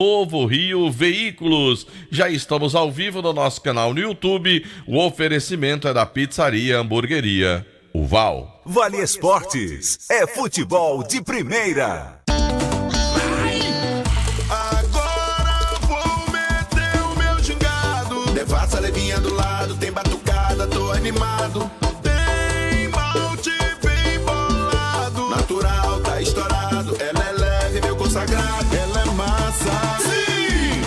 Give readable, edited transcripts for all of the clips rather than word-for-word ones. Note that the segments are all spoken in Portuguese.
Novo Rio Veículos. Já estamos ao vivo no nosso canal no YouTube. O oferecimento é da Pizzaria Hamburgueria Uval. Vale Esportes é futebol de primeira. Agora vou meter o meu gingado. Devassa levinha do lado, tem batucada, tô animado. Tem malte bem bolado, natural, tá estourado. Ela é leve, meu consagrado. Ela é massa. Sim!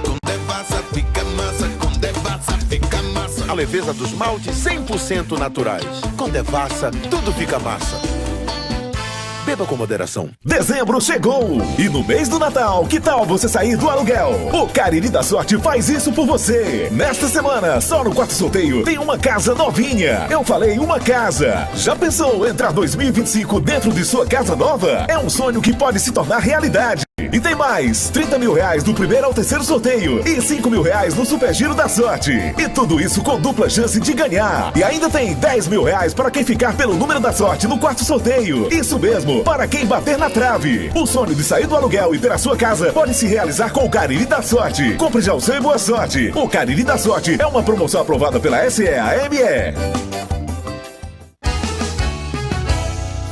Com Devassa fica massa, com Devassa fica massa. A leveza dos maltes 100% naturais. Com Devassa, tudo fica massa. Beba com moderação. Dezembro chegou! E no mês do Natal, que tal você sair do aluguel? O Cariri da Sorte faz isso por você. Nesta semana, só no Quarto Sorteio, tem uma casa novinha. Eu falei uma casa. Já pensou entrar 2025 dentro de sua casa nova? É um sonho que pode se tornar realidade. E tem mais, 30 mil reais do primeiro ao terceiro sorteio e 5 mil reais no Super Giro da Sorte. E tudo isso com dupla chance de ganhar. E ainda tem 10 mil reais para quem ficar pelo número da sorte no quarto sorteio. Isso mesmo, para quem bater na trave. O sonho de sair do aluguel e ter a sua casa pode se realizar com o Cariri da Sorte. Compre já o seu e boa sorte. O Cariri da Sorte é uma promoção aprovada pela SEAME.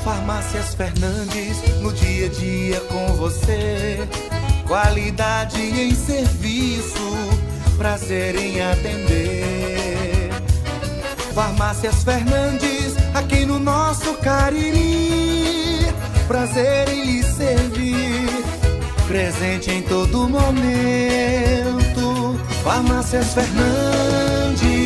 Farmácias Fernandes, no dia a dia com você. Qualidade em serviço, prazer em atender. Farmácias Fernandes, aqui no nosso Cariri. Prazer em lhe servir, presente em todo momento. Farmácias Fernandes.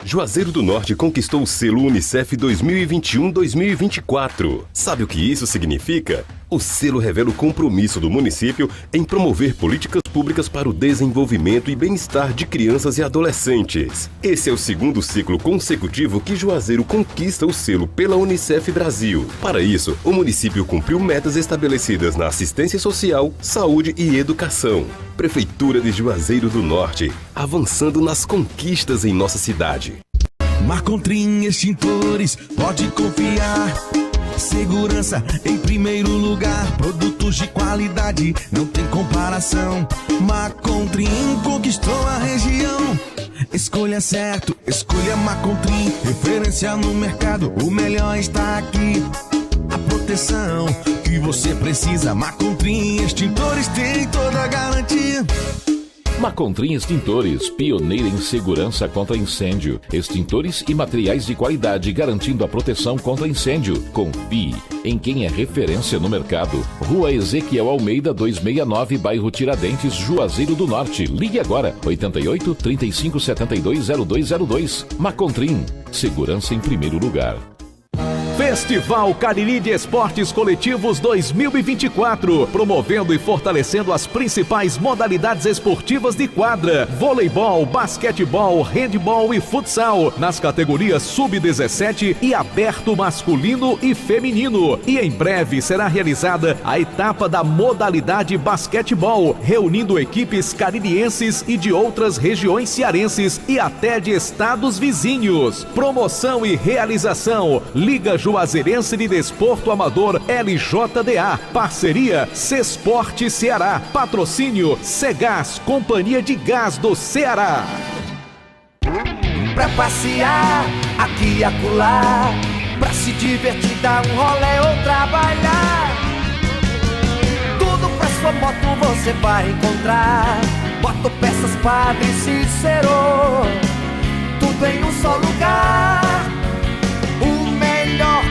Juazeiro do Norte conquistou o selo Unicef 2021-2024. Sabe o que isso significa? O selo revela o compromisso do município em promover políticas públicas para o desenvolvimento e bem-estar de crianças e adolescentes. Esse é o segundo ciclo consecutivo que Juazeiro conquista o selo pela Unicef Brasil. Para isso, o município cumpriu metas estabelecidas na assistência social, saúde e educação. Prefeitura de Juazeiro do Norte, avançando nas conquistas em nossa cidade. Marcontrim Extintores, pode confiar. Segurança em primeiro lugar, produtos de qualidade, não tem comparação. Marcontrim conquistou a região. Escolha certo, escolha Marcontrim, referência no mercado, o melhor está aqui. A proteção que você precisa, Marcontrim Extintores tem toda a garantia. Marcontrim Extintores, pioneira em segurança contra incêndio. Extintores e materiais de qualidade garantindo a proteção contra incêndio. Confie em quem é referência no mercado. Rua Ezequiel Almeida 269, bairro Tiradentes, Juazeiro do Norte. Ligue agora, 88 35 72 0202. Marcontrim, segurança em primeiro lugar. Festival Cariri de Esportes Coletivos 2024, promovendo e fortalecendo as principais modalidades esportivas de quadra: voleibol, basquetebol, handebol e futsal, nas categorias sub-17 e aberto masculino e feminino. E em breve será realizada a etapa da modalidade basquetebol, reunindo equipes caririenses e de outras regiões cearenses e até de estados vizinhos. Promoção e realização: Liga Juazeirense de Desporto Amador LJDA. Parceria Cesporte Ceará. Patrocínio Cegás, Companhia de Gás do Ceará. Pra passear aqui e acolá, pra se divertir, dar um rolê ou trabalhar. Tudo pra sua moto você vai encontrar. Motopeças Padre Cícero, tudo em um só lugar.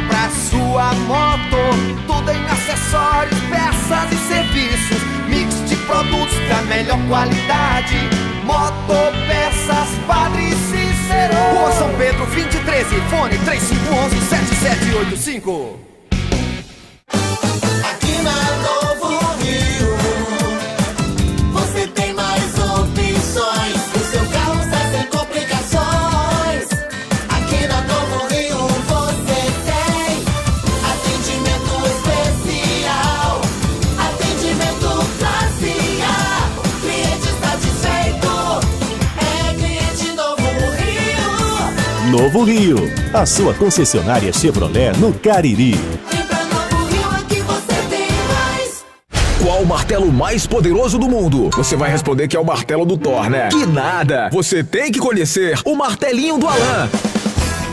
Pra sua moto, tudo em acessórios, peças e serviços, mix de produtos da melhor qualidade. Motopeças Padre Cícero, Rua São Pedro 2013, fone 3511-7785. Aqui na Novo Rio, você tem mais opções. O seu carro sai sem complicações. Aqui na Novo Rio você tem atendimento especial, atendimento classe A. Cliente satisfeito é cliente Novo Rio. Novo Rio, a sua concessionária Chevrolet no Cariri. Vem pra Novo Rio, aqui você tem mais. Qual o martelo mais poderoso do mundo? Você vai responder que é o martelo do Thor, né? Que nada! Você tem que conhecer o martelinho do Alan.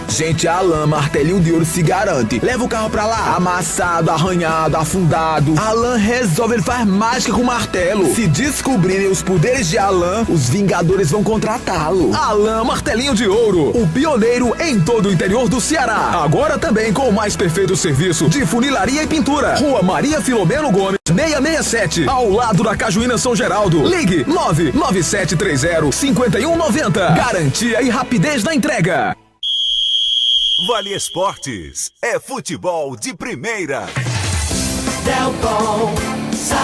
Gente, a Alan Martelinho de Ouro se garante. Leva o carro pra lá, amassado, arranhado, afundado. Alan resolve, ele faz mágica com o martelo. Se descobrirem os poderes de Alan, os Vingadores vão contratá-lo. Alan Martelinho de Ouro, o pioneiro em todo o interior do Ceará. Agora também com o mais perfeito serviço de funilaria e pintura. Rua Maria Filomeno Gomes, 667, ao lado da Cajuína São Geraldo. Ligue 99730-5190. Garantia e rapidez na entrega. Vale Esportes é futebol de primeira. Delton Sá.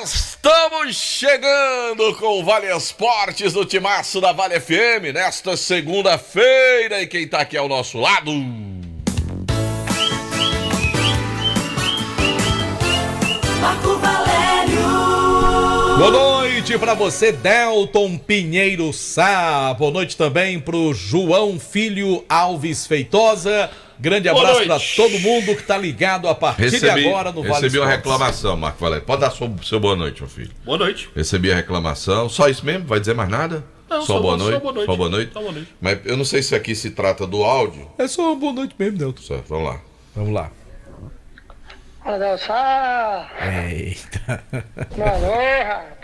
Estamos chegando com o Vale Esportes do Timaço da Vale FM nesta segunda-feira. E quem tá aqui ao nosso lado? Marco Valério. Boa noite pra você, Delton Pinheiro Sá. Boa noite também pro João Filho Alves Feitosa. Grande abraço pra todo mundo que tá ligado a partir de agora no Vale Esportes. Recebi uma reclamação, Marco Valério. Pode dar seu boa noite, meu filho. Boa noite. Recebi a reclamação. Só isso mesmo? Vai dizer mais nada? Não, só boa noite. Só boa noite. Mas eu não sei se aqui se trata do áudio. É só uma boa noite mesmo, Delton. Certo, vamos lá. Vamos lá. Fala, Delçá. Eita. Alô, rapaz.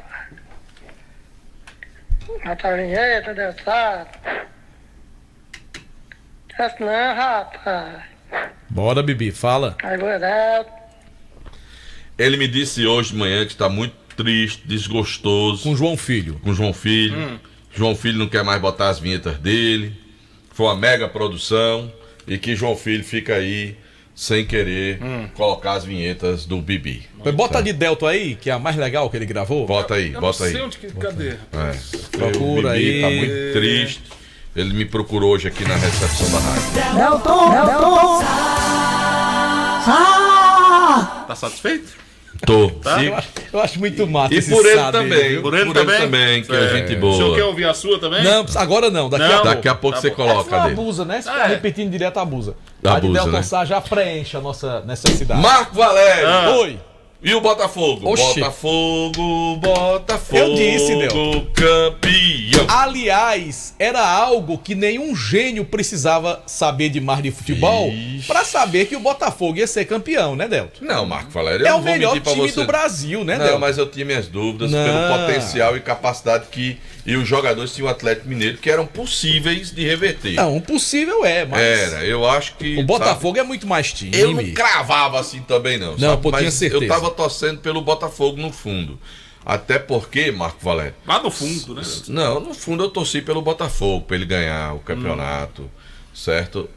Mata a vinheta, Delçá. Essa não, rapaz. Bora, Bibi, fala. Aí, Delton. Ele me disse hoje de manhã que está muito triste, desgostoso. Com João Filho. Com João Filho. João Filho não quer mais botar as vinhetas dele. Foi uma mega produção. E que João Filho fica aí sem querer colocar as vinhetas do Bibi. Bota a de Delton aí, que é a mais legal que ele gravou. Bota aí, bota aí. Cadê? Procura aí. O Bibi tá muito triste. Ele me procurou hoje aqui na recepção da rádio. Delton. Tá satisfeito? Tô. Tá? Eu acho muito massa. E por ele também. Por ele também, que é gente boa. O senhor quer ouvir a sua também? Não, agora não. Daqui a pouco você coloca essa dele. abusa, né? Se ficar repetindo direto, abusa. Abusa, a de Delton né? Sá já preenche a nossa necessidade. Marco Valério. Oi. E o Botafogo? Oxi. Botafogo. Eu disse, Delton. Campeão. Aliás, era algo que nenhum gênio precisava saber de mais de futebol pra saber que o Botafogo ia ser campeão, né, Delton? Não, Marco Valério, É eu o não vou melhor mentir pra time você. do Brasil, né, Não, Delton? mas eu tinha minhas dúvidas Não. pelo potencial e capacidade que... E os jogadores tinham o Atlético Mineiro que eram possíveis de reverter. Não, possível é, mas... Era, eu acho que... O Botafogo é muito mais time. Eu não cravava assim também não, Não, sabe? pô, tinha Mas certeza. eu tava torcendo pelo Botafogo no fundo. Até porque, Marco Valério... Lá no fundo, né? Não, no fundo eu torci pelo Botafogo, pra ele ganhar o campeonato, certo?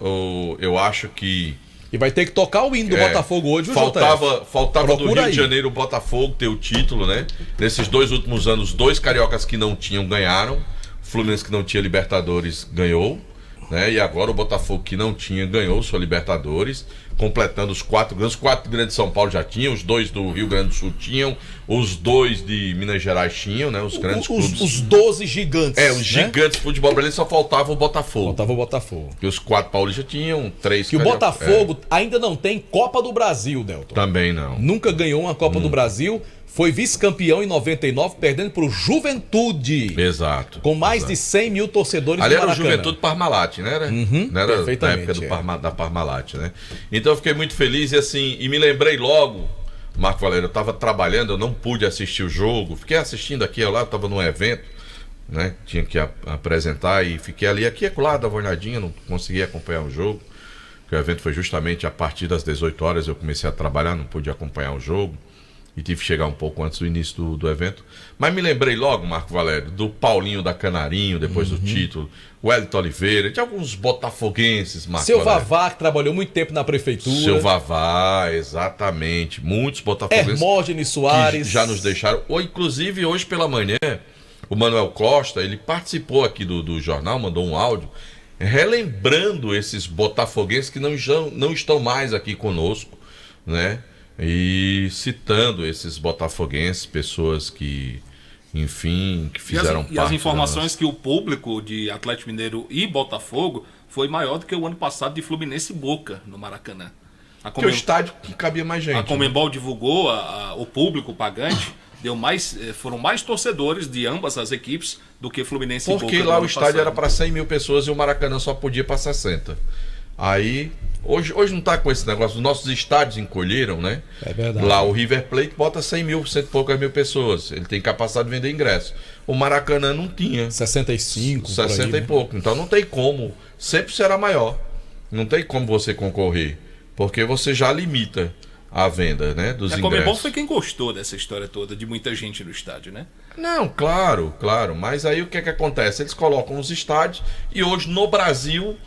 Eu acho que... E vai ter que tocar o hino do Botafogo hoje, viu, Faltava do Rio aí. de Janeiro o Botafogo ter o título, né? Nesses 2 últimos anos, 2 cariocas que não tinham ganharam. O Fluminense que não tinha Libertadores ganhou, né? E agora o Botafogo que não tinha ganhou sua Libertadores, completando os 4 grandes. Os 4 grandes de São Paulo já tinham, os 2 do Rio Grande do Sul tinham, os 2 de Minas Gerais tinham, né? Os grandes clubes. Os 12 gigantes. Os gigantes do futebol brasileiro, só faltava o Botafogo. Faltava o Botafogo. Porque os 4 paulistas tinham 3 Que o Botafogo ainda não tem Copa do Brasil, Delton. Também não. Nunca ganhou uma Copa do Brasil. Foi vice-campeão em 99, perdendo pro Juventude. Exato. Com mais de 100 mil torcedores Ali no era o Maracanã. Juventude Parmalat, né? Era, não era na perfeitamente, época da Parmalat, né? Então eu fiquei muito feliz e assim, e me lembrei logo, Marco Valério, eu estava trabalhando, eu não pude assistir o jogo, fiquei assistindo aqui, eu estava num evento, né? Tinha que apresentar e fiquei ali, aqui e acolá, dava uma olhadinha, não consegui acompanhar o jogo, porque o evento foi justamente a partir das 18 horas, eu comecei a trabalhar, não pude acompanhar o jogo. E tive que chegar um pouco antes do início do evento. Mas me lembrei logo, Marco Valério, do Paulinho da Canarinho, depois do título, o Wellington Oliveira, de alguns botafoguenses, Marco Seu Valério. Vavá, que trabalhou muito tempo na prefeitura. Seu Vavá, exatamente. Muitos botafoguenses. Hermógenes Soares. Que já nos deixaram. Ou, inclusive, hoje pela manhã, o Manuel Costa, ele participou aqui do jornal, mandou um áudio, relembrando esses botafoguenses que não estão mais aqui conosco, né? E citando esses botafoguenses, pessoas que, enfim, que fizeram parte. E as informações que o público de Atlético Mineiro e Botafogo foi maior do que o ano passado de Fluminense e Boca no Maracanã. Porque o estádio que cabia mais gente. A Conmebol divulgou o público pagante, foram mais torcedores de ambas as equipes do que Fluminense e Boca. Porque lá o estádio era para 100 mil pessoas e o Maracanã só podia para 60. Aí, hoje não tá com esse negócio, os nossos estádios encolheram, né? É verdade. Lá o River Plate bota 100 mil, cento e poucas mil pessoas. Ele tem capacidade de vender ingresso. O Maracanã não tinha. 65, 60 aí, e né? pouco. Então não tem como. Sempre será maior. Não tem como você concorrer. Porque você já limita a venda, né? Dos ingressos. A Conmebol foi quem gostou dessa história toda, de muita gente no estádio, né? Não, claro. Mas aí o que acontece? Eles colocam os estádios e hoje no Brasil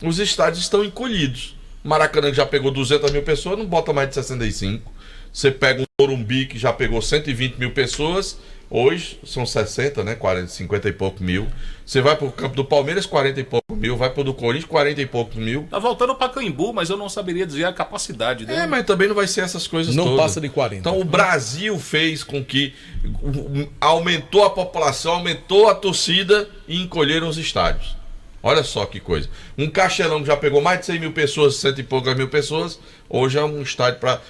os estádios estão encolhidos. Maracanã que já pegou 200 mil pessoas, não bota mais de 65. Você pega um Morumbi que já pegou 120 mil pessoas, hoje são 60, né? 40, 50 e pouco mil. Você vai pro campo do Palmeiras, 40 e pouco mil. Vai pro do Corinthians, 40 e poucos mil. Tá voltando para Pacaembu, mas eu não saberia dizer a capacidade dele. Mas também não vai ser essas coisas todas. Não passa de 40. Então o Brasil fez com que aumentou a população, aumentou a torcida e encolheram os estádios. Olha só que coisa. Um Castelão que já pegou mais de 100 mil pessoas, 100 e poucas mil pessoas, hoje é um estádio para...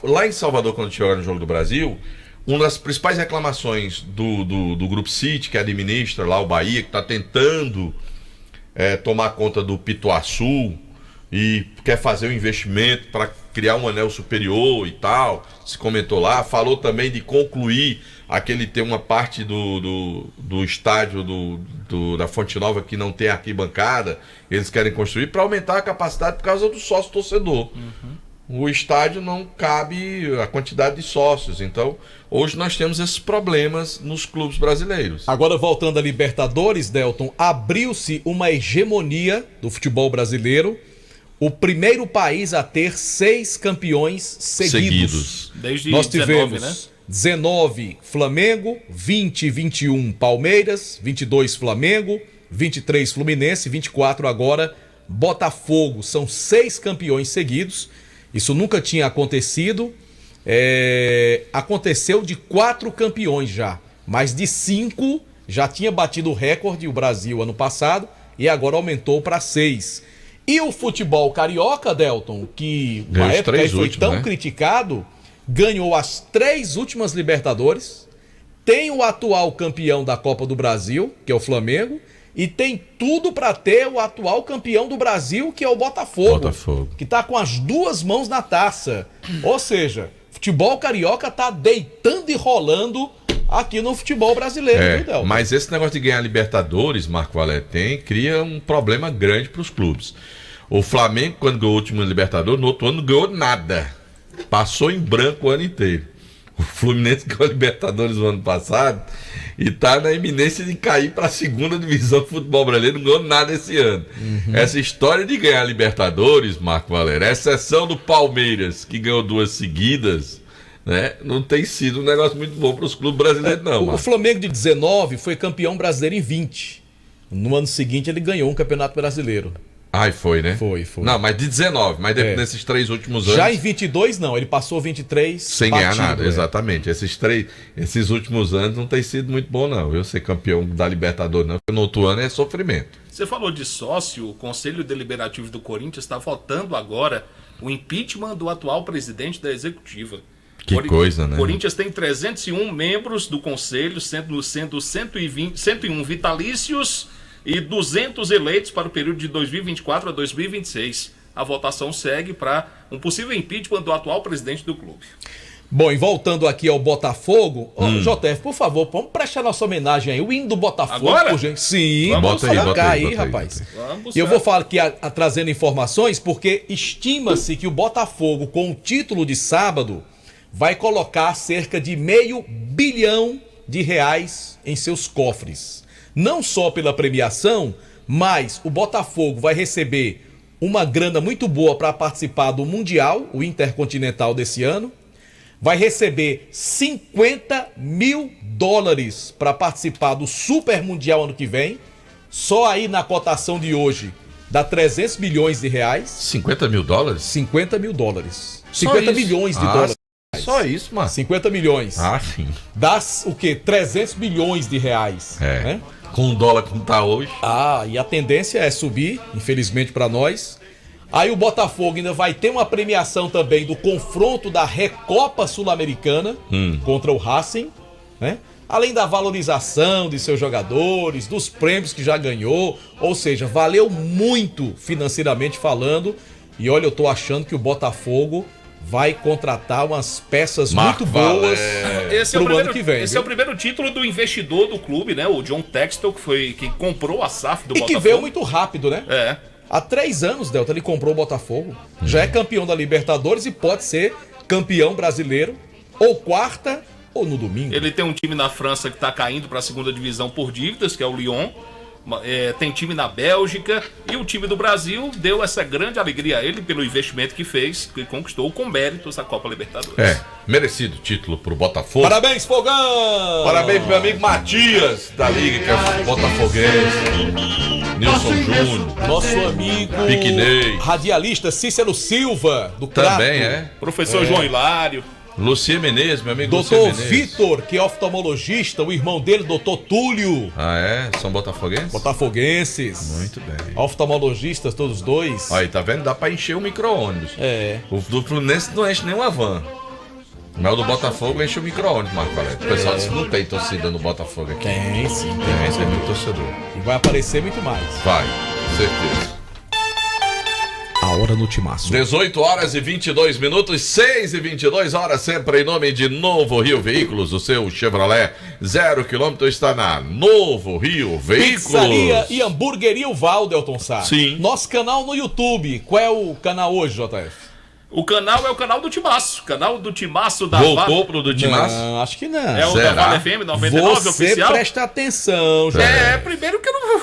Lá em Salvador, quando tiver no Jogo do Brasil, uma das principais reclamações do Grupo City, que administra lá o Bahia, que está tentando tomar conta do Pituaçu e quer fazer um investimento para criar um anel superior e tal, se comentou lá, falou também de concluir tem uma parte do estádio da Fonte Nova que não tem arquibancada, eles querem construir para aumentar a capacidade por causa do sócio torcedor. O estádio não cabe a quantidade de sócios, então hoje nós temos esses problemas nos clubes brasileiros. Agora voltando a Libertadores, Delton, abriu-se uma hegemonia do futebol brasileiro, o primeiro país a ter 6 campeões seguidos. Desde nós 19, tivemos, né? 19 Flamengo, 20 e 21 Palmeiras, 22 Flamengo, 23 Fluminense, 24 agora Botafogo. São 6 campeões seguidos. Isso nunca tinha acontecido. Aconteceu de 4 campeões já, mas de 5 já tinha batido o recorde o Brasil ano passado e agora aumentou para 6. E o futebol carioca, Delton, que na época aí foi tão criticado, ganhou as 3 últimas Libertadores, tem o atual campeão da Copa do Brasil, que é o Flamengo, e tem tudo para ter o atual campeão do Brasil, que é o Botafogo. Que tá com as 2 mãos na taça. Ou seja, futebol carioca tá deitando e rolando aqui no futebol brasileiro, viu, Delton? Mas esse negócio de ganhar Libertadores, Marco Valério, cria um problema grande para os clubes. O Flamengo, quando ganhou o último Libertadores, no outro ano não ganhou nada. Passou em branco o ano inteiro. O Fluminense ganhou a Libertadores no ano passado e tá na iminência de cair para a 2ª divisão do futebol brasileiro, não ganhou nada esse ano. Essa história de ganhar a Libertadores, Marco Valério, a exceção do Palmeiras, que ganhou 2 seguidas, né, não tem sido um negócio muito bom para os clubes brasileiros, não. O Flamengo de 19 foi campeão brasileiro em 20. No ano seguinte ele ganhou um campeonato brasileiro. Foi, né? Foi. Não, mas de 19, mas nesses 3 últimos anos... Já em 22 não, ele passou 23 sem ganhar nada, exatamente. Esses últimos anos não tem sido muito bom, não. Eu ser campeão da Libertadores, não, porque no outro ano é sofrimento. Você falou de sócio, o Conselho Deliberativo do Corinthians está votando agora o impeachment do atual presidente da executiva. Que coisa, né? O Corinthians tem 301 membros do Conselho, sendo 101 vitalícios e 200 eleitos para o período de 2024 a 2026. A votação segue para um possível impeachment do atual presidente do clube. Bom, e voltando aqui ao Botafogo, JF, por favor, vamos prestar nossa homenagem aí, o hino do Botafogo, agora? por gente. Sim, vamos colocar aí, rapaz. E eu vou falar aqui trazendo informações, porque estima-se que o Botafogo, com o título de sábado, vai colocar cerca de R$500 bilhão em seus cofres. Não só pela premiação, mas o Botafogo vai receber uma grana muito boa para participar do Mundial, o Intercontinental desse ano. Vai receber $50 mil para participar do Super Mundial ano que vem. Só aí na cotação de hoje dá R$300 milhões. $50 mil? $50 mil. 50 milhões de dólares. Só isso, mano. 50 milhões. Sim. Dá o quê? R$300 milhões. Né? Com o dólar como tá hoje. E a tendência é subir, infelizmente para nós. Aí o Botafogo ainda vai ter uma premiação também do confronto da Recopa Sul-Americana contra o Racing, né? Além da valorização de seus jogadores, dos prêmios que já ganhou, ou seja, valeu muito financeiramente falando. E olha, eu tô achando que o Botafogo vai contratar umas peças muito boas pro ano que vem. Esse é o primeiro título do investidor do clube, né? O John Textor, que comprou a SAF do Botafogo. E que veio muito rápido, né? É. Há 3 anos, Delta, ele comprou o Botafogo. Já é campeão da Libertadores e pode ser campeão brasileiro ou quarta ou no domingo. Ele tem um time na França que tá caindo pra segunda divisão por dívidas, que é o Lyon. Tem time na Bélgica e o time do Brasil deu essa grande alegria a ele pelo investimento que fez, que conquistou com méritos a Copa Libertadores. Merecido título pro Botafogo. Parabéns, Fogão! Parabéns pro meu amigo Matias da Liga, que é botafoguense. Nilson Júnior. Nosso amigo Piquenei. radialista Cícero Silva, do Crato. Também Professor João Hilário. Lucia Menezes, meu amigo Doutor Lucia Menezes. Vitor, que é oftalmologista, o irmão dele, doutor Túlio. São botafoguenses? Botafoguenses. Muito bem. Oftalmologistas, todos dois. Aí, tá vendo? Dá pra encher o micro-ônibus. O do Fluminense não enche nem uma van. Mas o do Botafogo enche o micro-ônibus, Marco Valério. O pessoal disse que não tem torcida no Botafogo aqui. Tem, sim. Tem muito torcedor. E vai aparecer muito mais. Vai, certeza. A hora no Timaço. 18 horas e 22 minutos, 6 e 22 horas, sempre em nome de Novo Rio Veículos. O seu Chevrolet 0 km está na Novo Rio Veículos. Pizzaria e Hamburgueria o Valdelton Sá. Sim. Nosso canal no YouTube. Qual é o canal hoje, JF? O canal é o canal do Timaço. Canal do Timaço da Voltou pro do Timaço? Não, acho que não. É o da Vale FM 99 Você oficial. presta atenção, já. Primeiro que eu não.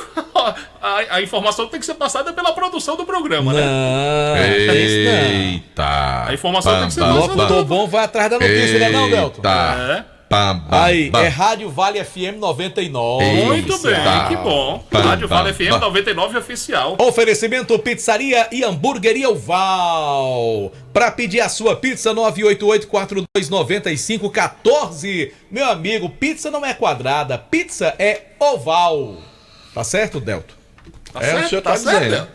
A informação tem que ser passada pela produção do programa, né? Não, Eita. A informação tem que ser passada. Locutor bom vai atrás da notícia, né, não, Delton? Aí, é Rádio Vale FM 99. Muito bem, que bom. Rádio Vale FM 99 oficial. Oferecimento Pizzaria e Hamburgueria Oval. Para pedir a sua pizza, 988-4295-14. Meu amigo, pizza não é quadrada, pizza é oval. Tá certo, Delton? Tá certo, o senhor tá dizendo.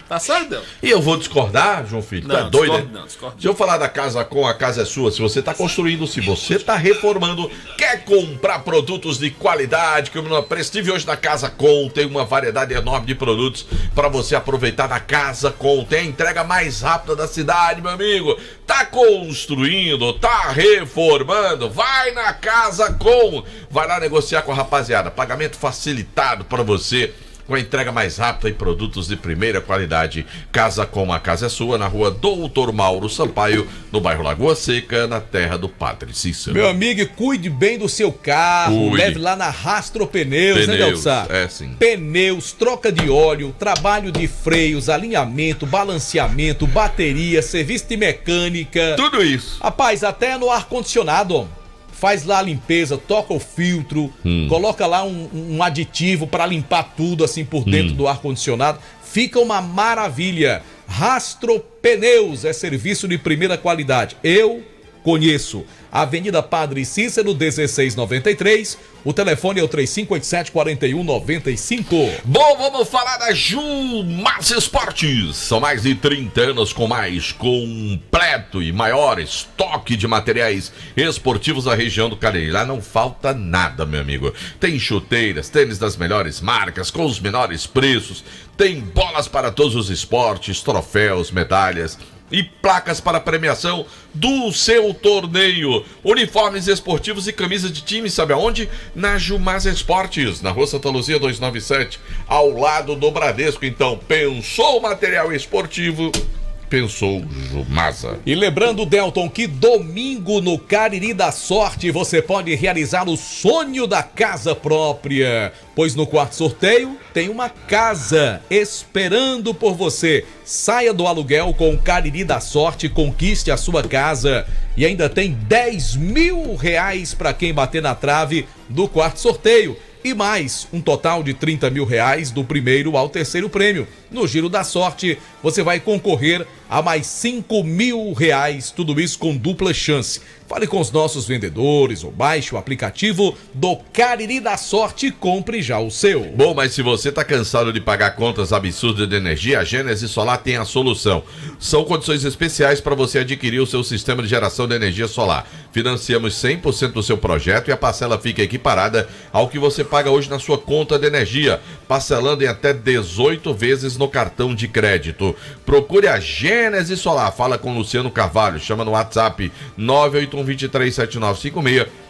Tá certo, Delton? E eu vou discordar, João Filho? Não, tá doido, né? não, discordo. Se eu falar da Casa Com, a casa é sua. Se você tá construindo, se você tá reformando, quer comprar produtos de qualidade, como no Prestígio hoje na Casa Com, tem uma variedade enorme de produtos para você aproveitar na Casa Com. Tem a entrega mais rápida da cidade, meu amigo. Tá construindo, tá reformando, vai na Casa Com. Vai lá negociar com a rapaziada. Pagamento facilitado para você, com a entrega mais rápida e produtos de primeira qualidade. Casa Com, a casa é sua, na rua Doutor Mauro Sampaio, no bairro Lagoa Seca, na terra do Padre Cícero. Meu amigo, cuide bem do seu carro. Leve lá na Rastro Pneus, né, Delton? Sim. Pneus, troca de óleo, trabalho de freios, alinhamento, balanceamento, bateria, serviço de mecânica. Tudo isso. Rapaz, até no ar-condicionado, ó. Faz lá a limpeza, toca o filtro, coloca lá um aditivo para limpar tudo assim por dentro do ar-condicionado. Fica uma maravilha. Rastro Pneus é serviço de primeira qualidade. Eu conheço. Avenida Padre Cícero, 1693. O telefone é o 3587-4195. Bom, vamos falar da Jumas Esportes. São mais de 30 anos com mais completo e maior estoque de materiais esportivos da região do Cariri. Lá não falta nada, meu amigo. Tem chuteiras, tênis das melhores marcas, com os menores preços. Tem bolas para todos os esportes, troféus, medalhas e placas para premiação do seu torneio. Uniformes esportivos e camisas de time, sabe aonde? Na Jumas Esportes, na Rua Santa Luzia 297, ao lado do Bradesco. Então, pensou material esportivo, pensou Jumasa. E lembrando, Delton, que domingo no Cariri da Sorte você pode realizar o sonho da casa própria, pois no quarto sorteio tem uma casa esperando por você. Saia do aluguel com o Cariri da Sorte, conquiste a sua casa e ainda tem 10 mil reais para quem bater na trave do quarto sorteio. E mais, um total de 30 mil reais do primeiro ao terceiro prêmio. No Giro da Sorte, você vai concorrer a mais R$5.000, tudo isso com dupla chance. Fale com os nossos vendedores ou baixe o aplicativo do Cariri da Sorte e compre já o seu. Bom, mas se você está cansado de pagar contas absurdas de energia, a Gênesis Solar tem a solução. São condições especiais para você adquirir o seu sistema de geração de energia solar. Financiamos 100% do seu projeto e a parcela fica equiparada ao que você paga hoje na sua conta de energia, parcelando em até 18 vezes no cartão de crédito. Procure a Gênesis Solar. Fala com o Luciano Carvalho. Chama no WhatsApp 981237956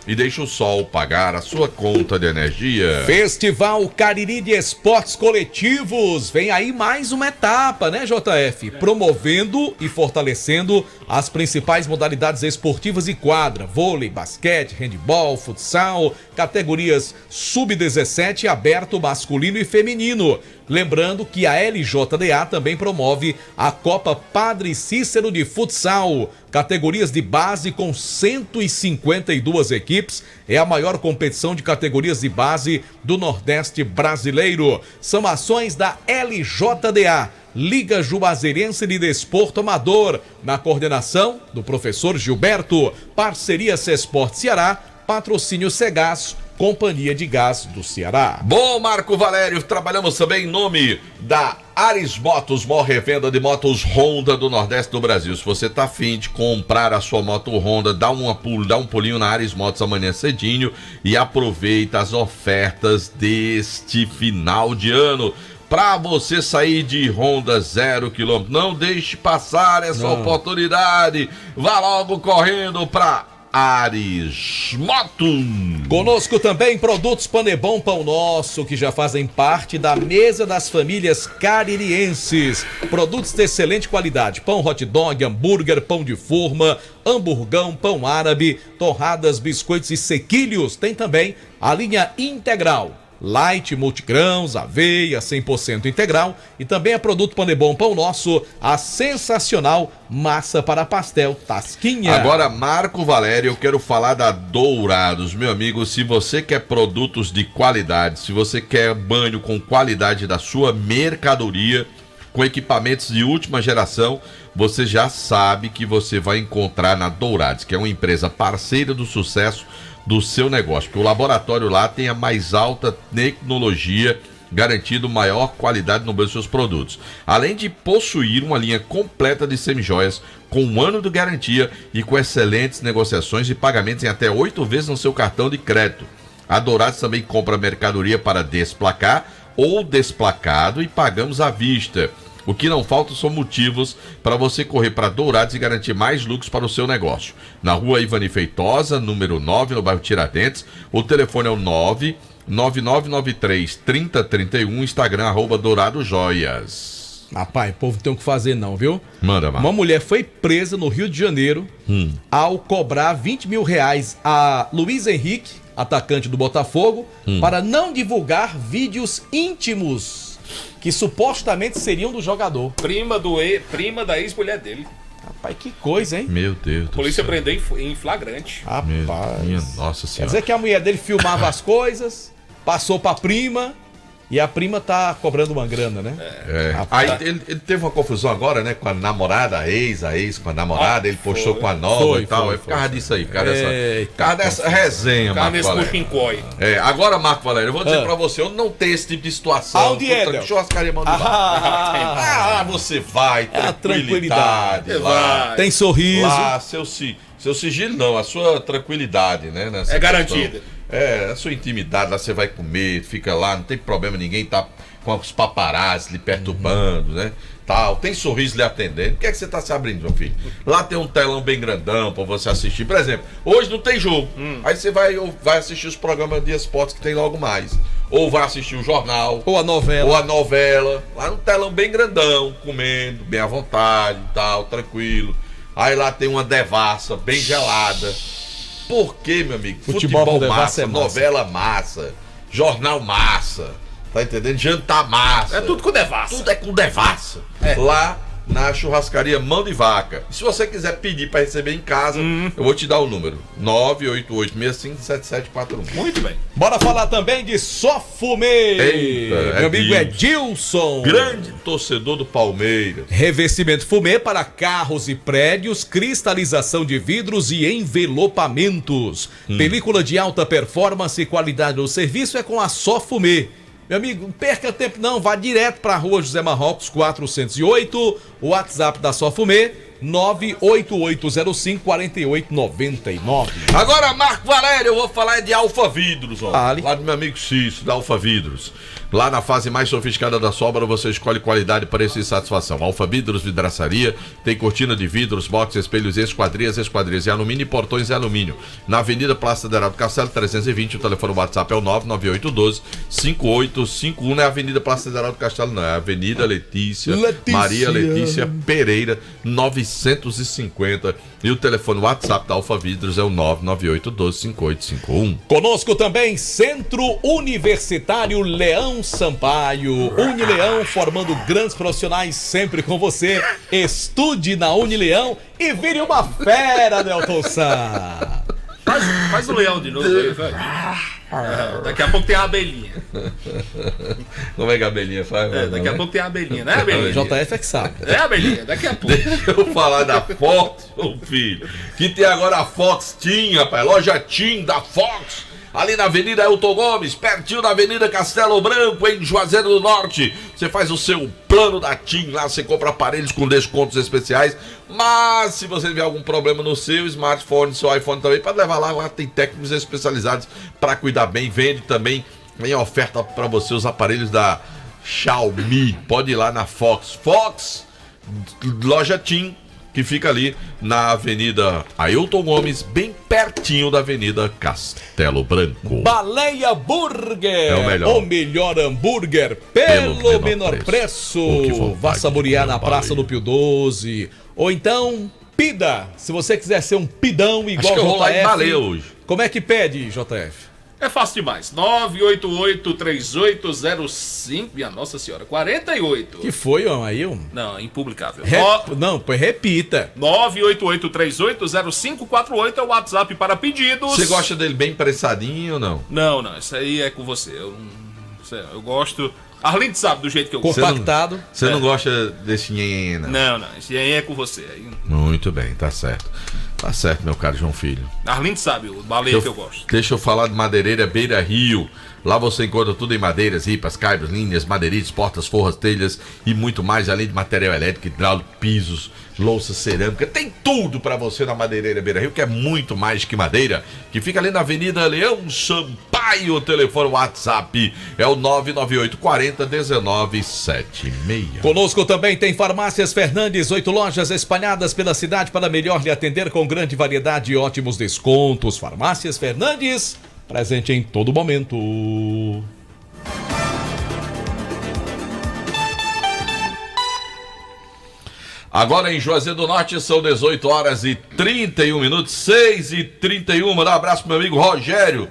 e deixa o sol pagar a sua conta de energia. Festival Cariri de Esportes Coletivos. Vem aí mais uma etapa, né, JF? Promovendo e fortalecendo as principais modalidades esportivas e quadra. Vôlei, basquete, handebol, futsal, categorias sub-17, aberto, masculino e feminino. Lembrando que a LJDA também promove a Copa Padre Cícero de Futsal. Categorias de base com 152 equipes. É a maior competição de categorias de base do Nordeste brasileiro. São ações da LJDA, Liga Juazeirense de Desporto Amador, na coordenação do professor Gilberto. Parceria Cesporte Ceará, patrocínio Cegás, Companhia de Gás do Ceará. Bom, Marco Valério, trabalhamos também em nome da Ares Motos, maior revenda de motos Honda do Nordeste do Brasil. Se você tá afim de comprar a sua moto Honda, dá um pulinho na Ares Motos amanhã cedinho e aproveita as ofertas deste final de ano. Pra você sair de Honda 0 km, não deixe passar essa oportunidade. Vá logo correndo pra Ares Moto. Conosco também produtos Panebon Pão Nosso, que já fazem parte da mesa das famílias caririenses. Produtos de excelente qualidade: pão hot dog, hambúrguer, pão de forma, hamburgão, pão árabe, torradas, biscoitos e sequilhos. Tem também a linha integral: light, multigrãos, aveia 100% integral, e também a produto Panebon Pão Nosso, a sensacional massa para pastel Tasquinha. Agora, Marco Valério, eu quero falar da Dourados. Meu amigo, se você quer produtos de qualidade, se você quer banho com qualidade da sua mercadoria, com equipamentos de última geração, você já sabe que você vai encontrar na Dourados, que é uma empresa parceira do sucesso do seu negócio, porque o laboratório lá tem a mais alta tecnologia, garantindo maior qualidade no seus produtos, além de possuir uma linha completa de semijoias com 1 ano de garantia e com excelentes negociações e pagamentos em até 8 vezes no seu cartão de crédito. A Dourados também compra mercadoria para desplacar ou desplacado e pagamos à vista. O que não falta são motivos para você correr para Dourados e garantir mais lucros para o seu negócio. Na rua Ivani Feitosa, número 9, no bairro Tiradentes. O telefone é o 99993-3031, Instagram, @DouradoJoias. Rapaz, o povo tem o que fazer não, viu? Manda, Uma mulher foi presa no Rio de Janeiro ao cobrar R$20 mil a Luiz Henrique, atacante do Botafogo, para não divulgar vídeos íntimos que supostamente seriam do jogador. Prima da ex-mulher dele. Rapaz, que coisa, hein? Meu Deus do Polícia céu. prendeu em flagrante. Rapaz. Minha nossa Quer senhora. dizer que a mulher dele filmava as coisas, passou pra prima, e a prima tá cobrando uma grana, né? Aí ele teve uma confusão agora, né? Com a namorada, a ex com a namorada, ele postou com a nova e tal. É por causa disso aí, por causa dessa resenha, Marco Valério. Agora, Marco Valério, eu vou dizer pra você, eu não tenho esse tipo de situação. Aonde é, Del? Churrascaria Mão de Bar. Você vai, tranquilidade. Lá, tem sorriso. Lá, seu sigilo não, a sua tranquilidade, né? É garantida. A sua intimidade, lá você vai comer, fica lá, não tem problema, ninguém tá com os paparazzi lhe perturbando, né? Tal, tem sorriso lhe atendendo. Por que é que você tá se abrindo, meu filho? Lá tem um telão bem grandão pra você assistir. Por exemplo, hoje não tem jogo. Aí você vai assistir os programas de esportes que tem logo mais. Ou vai assistir o jornal. Ou a novela. Lá no telão bem grandão, comendo, bem à vontade e tal, tranquilo. Aí lá tem uma devassa bem gelada. Por quê, meu amigo? Futebol massa, novela massa, jornal massa, tá entendendo? Jantar massa. É tudo com devassa. Tudo é com devassa. Lá na churrascaria Mão de Vaca. E se você quiser pedir para receber em casa, eu vou te dar o número: 988657741. Muito bem. Bora falar também de Sofumê. Eita, Meu amigo Edilson. Grande torcedor do Palmeiras. Revestimento fumê para carros e prédios, cristalização de vidros e envelopamentos. Película de alta performance e qualidade do serviço é com a Sofumê. Meu amigo, não perca tempo não, vá direto para a Rua José Marrocos 408, o WhatsApp da Sofumê 988054899. Agora, Marco Valério, eu vou falar de Alfa Vidros, ó. Lá do meu amigo Cício, da Alfa Vidros. Lá na fase mais sofisticada da sua obra, você escolhe qualidade, preço e satisfação. Alfa Vidros Vidraçaria tem cortina de vidros, box, espelhos, esquadrias em alumínio e portões em alumínio. Na Avenida Praça do Heraldo Castelo, 320, o telefone WhatsApp é o 99812-5851. Não é a Avenida Praça do Heraldo Castelo, não. É a Avenida Letícia. Maria Letícia Pereira, 950. E o telefone WhatsApp da Alfa Vidros é o 99812-5851. Conosco também, Centro Universitário Leão Sampaio. Unileão, formando grandes profissionais sempre com você. Estude na Unileão e vire uma fera, Nelton Sá. Faz o leão de novo aí, vai. Daqui a pouco tem a abelhinha. Como é que a abelhinha faz? Daqui a pouco tem a abelhinha, né, abelhinha? JF é que sabe. É a abelhinha, daqui a pouco. Deixa eu falar da Fox, meu filho. Que tem agora a Fox Team, rapaz. Loja Team da Fox. Ali na Avenida Elton Gomes, pertinho da Avenida Castelo Branco, em Juazeiro do Norte. Você faz o seu plano da TIM lá, você compra aparelhos com descontos especiais. Mas se você tiver algum problema no seu smartphone, seu iPhone também, pode levar lá tem técnicos especializados para cuidar bem. Vende também em oferta para você os aparelhos da Xiaomi. Pode ir lá na Fox. Fox, loja TIM, que fica ali na Avenida Ailton Gomes, bem pertinho da Avenida Castelo Branco. Baleia Burger, é o melhor hambúrguer pelo menor preço. Vá saborear na Praça do Pio 12. Ou então, pida, se você quiser ser um pidão igual Acho que eu vou lá em Baleia JF. hoje. Como é que pede, JF? É fácil demais. 988-3805. Minha Nossa Senhora, 48. Que foi, aí? Não, impublicável. Não, pois repita. 988-380548 é o WhatsApp para pedidos. Você gosta dele bem pressadinho ou não? Não, isso aí é com você. Eu gosto. Arlindo sabe do jeito que eu gosto. Compactado. Você não gosta desse nhenhen, não? Não, esse nhenhen é com você. Muito bem, tá certo. Tá certo, meu caro João Filho. Arlindo sabe o baleia que eu gosto. Deixa eu falar de Madeireira Beira Rio. Lá você encontra tudo em madeiras, ripas, caibros, linhas, madeirites, portas, forras, telhas e muito mais, além de material elétrico, hidráulico, pisos, louça, cerâmica. Tem tudo pra você na Madeireira Beira Rio, que é muito mais que madeira, que fica ali na Avenida Leão Sampaio. O telefone WhatsApp é o 998401976. Conosco também tem Farmácias Fernandes, 8 lojas espalhadas pela cidade para melhor lhe atender com grande variedade e ótimos descontos. Farmácias Fernandes, presente em todo momento. Agora em Juazeiro do Norte são 18 horas e 31 minutos, 6h31. Mandar um abraço pro meu amigo Rogério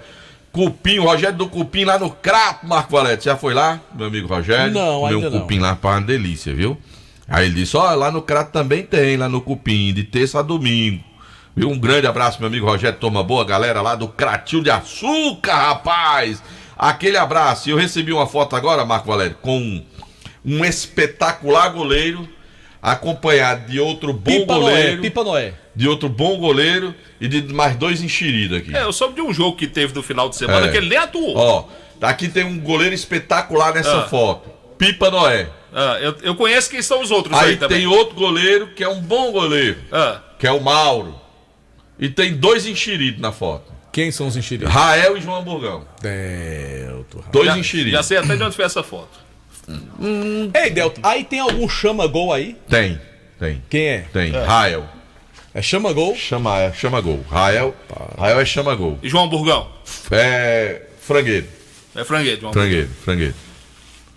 Cupim, o Rogério do Cupim lá no Crato, Marco Valete. Já foi lá, meu amigo Rogério? Não, ainda não. Meu Cupim lá para uma delícia, viu? Aí ele disse, lá no Crato também tem, lá no Cupim, de terça a domingo. Viu? Um grande abraço, meu amigo Rogério, toma boa, galera lá do Cratil de Açúcar, rapaz. Aquele abraço. E eu recebi uma foto agora, Marco Valério, com um espetacular goleiro, acompanhado de outro bom goleiro. Pipa Noé. De outro bom goleiro e de mais dois enxeridos aqui. Eu soube de um jogo que teve no final de semana que ele nem atuou. Ó, aqui tem um goleiro espetacular nessa foto. Pipa Noé. Eu conheço quem são os outros aí também. Aí tem outro goleiro que é um bom goleiro, que é o Mauro. E tem dois enxeridos na foto. Quem são os enxeridos? Rael e João Hamburgão. Dois enxeridos. Já sei até de onde foi essa foto. Ei, Delton, aí tem algum chama-gol aí? Tem. Quem é? Tem, Rael. É chama-gol? Chama-gol. Rael é chama-gol. E João Hamburgão? É frangueiro. É frangueiro, João Hamburgão. Frangueiro.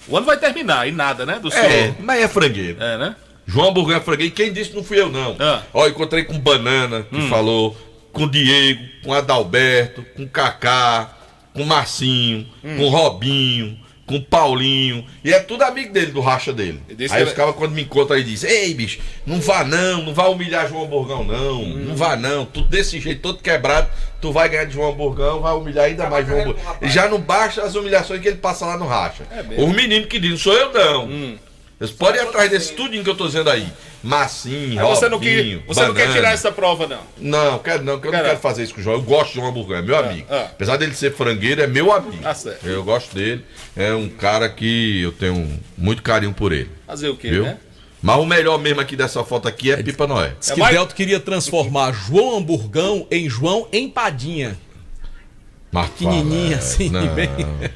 O ano vai terminar e nada, né? Do senhor. Mas é frangueiro. É, né? João Hamburgão é frangueiro. Quem disse não fui eu, não. Ó, encontrei com Banana, que falou, com Diego, com Adalberto, com Kaká, com Marcinho, com Robinho, com o Paulinho, e é tudo amigo dele, do racha dele. Aí os caras quando me encontram aí dizem, ei bicho, não vai humilhar João Hamburgão não vai não, tudo desse jeito, todo quebrado, tu vai ganhar de João Hamburgão, vai humilhar ainda mais João Hamburgão. E já não basta as humilhações que ele passa lá no racha. Os meninos que dizem, não sou eu não. Vocês podem ir atrás desse tudinho que eu tô dizendo aí. Massinho, Robinho, você não quer tirar essa prova, não? Não, quero não, eu não quero fazer isso com o João. Eu gosto de João Hamburgão, é meu amigo. Apesar dele ser frangueiro, é meu amigo. Certo. Eu gosto dele. É um cara que eu tenho muito carinho por ele. Fazer o quê, viu? né? Mas o melhor mesmo aqui dessa foto aqui é Pipa Noé. Diz que Delto queria transformar João Hamburgão em João Empadinha. Pequenininha, assim, não, bem.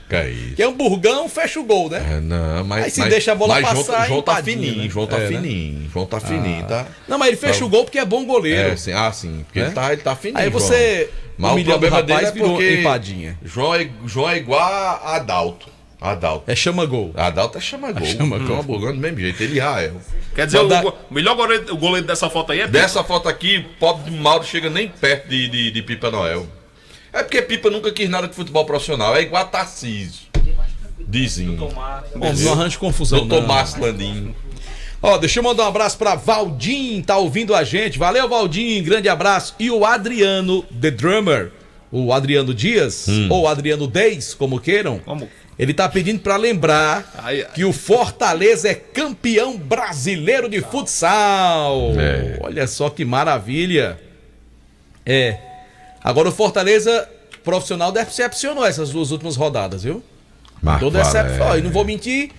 Que é isso? Que é Hamburgão, fecha o gol, né? Não, mas. Aí se deixa a bola passar. João tá empadinha, fininho, né? João tá fininho. João tá fininho, tá? Não, mas ele fecha o gol porque é bom goleiro. Sim, porque ele tá fininho. Aí você. Mas o problema dele é virou porque empadinha. João é igual a Adalto. É chama-gol. Adalto é chama-gol. Chama-gol, Hamburgão do mesmo jeito. Ele é. Quer dizer, o melhor goleiro dessa foto aí é Pipa. Dessa foto aqui, o pobre de Mauro chega nem perto de Pipa Noel. É porque Pipa nunca quis nada de futebol profissional. É igual a Tarcísio. Dizem. Não arranje confusão, não. Doutor Márcio Landim. Ó, deixa eu mandar um abraço pra Valdim, tá ouvindo a gente. Valeu, Valdim, grande abraço. E o Adriano, The Drummer, o Adriano Dias, ou Adriano 10, como queiram. Ele tá pedindo pra lembrar que o Fortaleza é campeão brasileiro de futsal. Olha só que maravilha. Agora o Fortaleza profissional decepcionou essas duas últimas rodadas, viu? Tô decepcionado. E não vou mentir,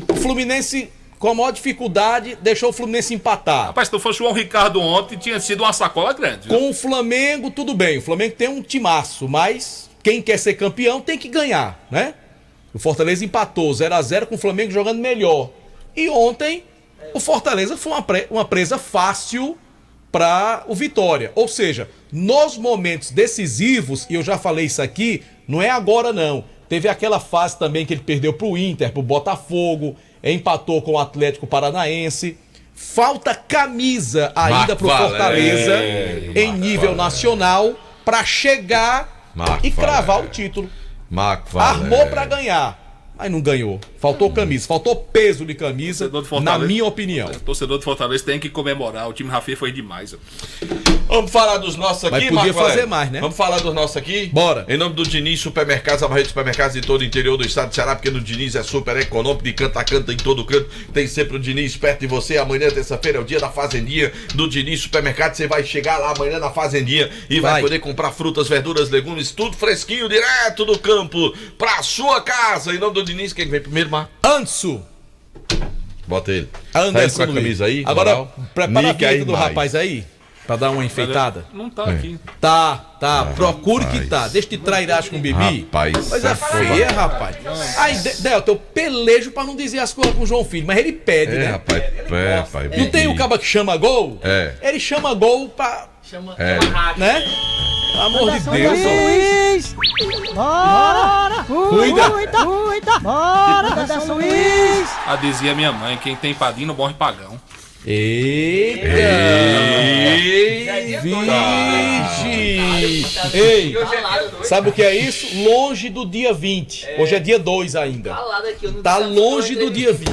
o Fluminense com a maior dificuldade deixou o Fluminense empatar. Rapaz, se tu fosse o João Ricardo ontem, tinha sido uma sacola grande. Viu? Com o Flamengo, tudo bem. O Flamengo tem um timaço, mas quem quer ser campeão tem que ganhar, né? O Fortaleza empatou 0-0 com o Flamengo jogando melhor. E ontem, o Fortaleza foi uma presa fácil para o Vitória. Ou seja, nos momentos decisivos, e eu já falei isso aqui, não é agora não. Teve aquela fase também que ele perdeu pro Inter, pro Botafogo, empatou com o Atlético Paranaense. Falta camisa ainda pro Fortaleza em nível nacional para chegar e cravar o título. Armou para ganhar, mas não ganhou. Faltou camisa, faltou peso de camisa, na minha opinião. O torcedor do Fortaleza tem que comemorar. O time Rafinha foi demais. Vamos falar dos nossos aqui, mas podia fazer mais, né? Vamos falar dos nossos aqui? Bora. Em nome do Diniz Supermercados, a rede de supermercados em todo o interior do estado de Ceará, porque no Diniz é super econômico, de canto a canto, em todo canto. Tem sempre o Diniz perto de você. Amanhã, terça-feira, é o dia da Fazendinha do Diniz Supermercados. Você vai chegar lá amanhã na Fazendinha e vai poder comprar frutas, verduras, legumes, tudo fresquinho, direto do campo, pra sua casa. Em nome do Diniz, quem vem primeiro, Mar? Anso. Bota ele. Anderson com a camisa aí. Agora, prepara a vinheta do mais. rapaz aí. Pra dar uma enfeitada? Não tá aqui. Tá. Procure que tá. Deixa de trairagem com o Bibi. Rapaz. Coisa feia, rapaz. Aí, Delta, eu pelejo pra não dizer as coisas com o João Filho, mas ele pede, né? Rapaz. Não tem o caba que chama gol? Ele chama gol pra... Chama né? Pelo amor de Deus. Luiz! Bora! Cuida! Bora, Anderson Luiz! Dizia minha mãe, quem tem padrinho não morre pagão. Eita! Vixe! Ei, sabe o que é isso? Longe do dia 20. Hoje é dia 2 ainda. Tá longe do dia 20.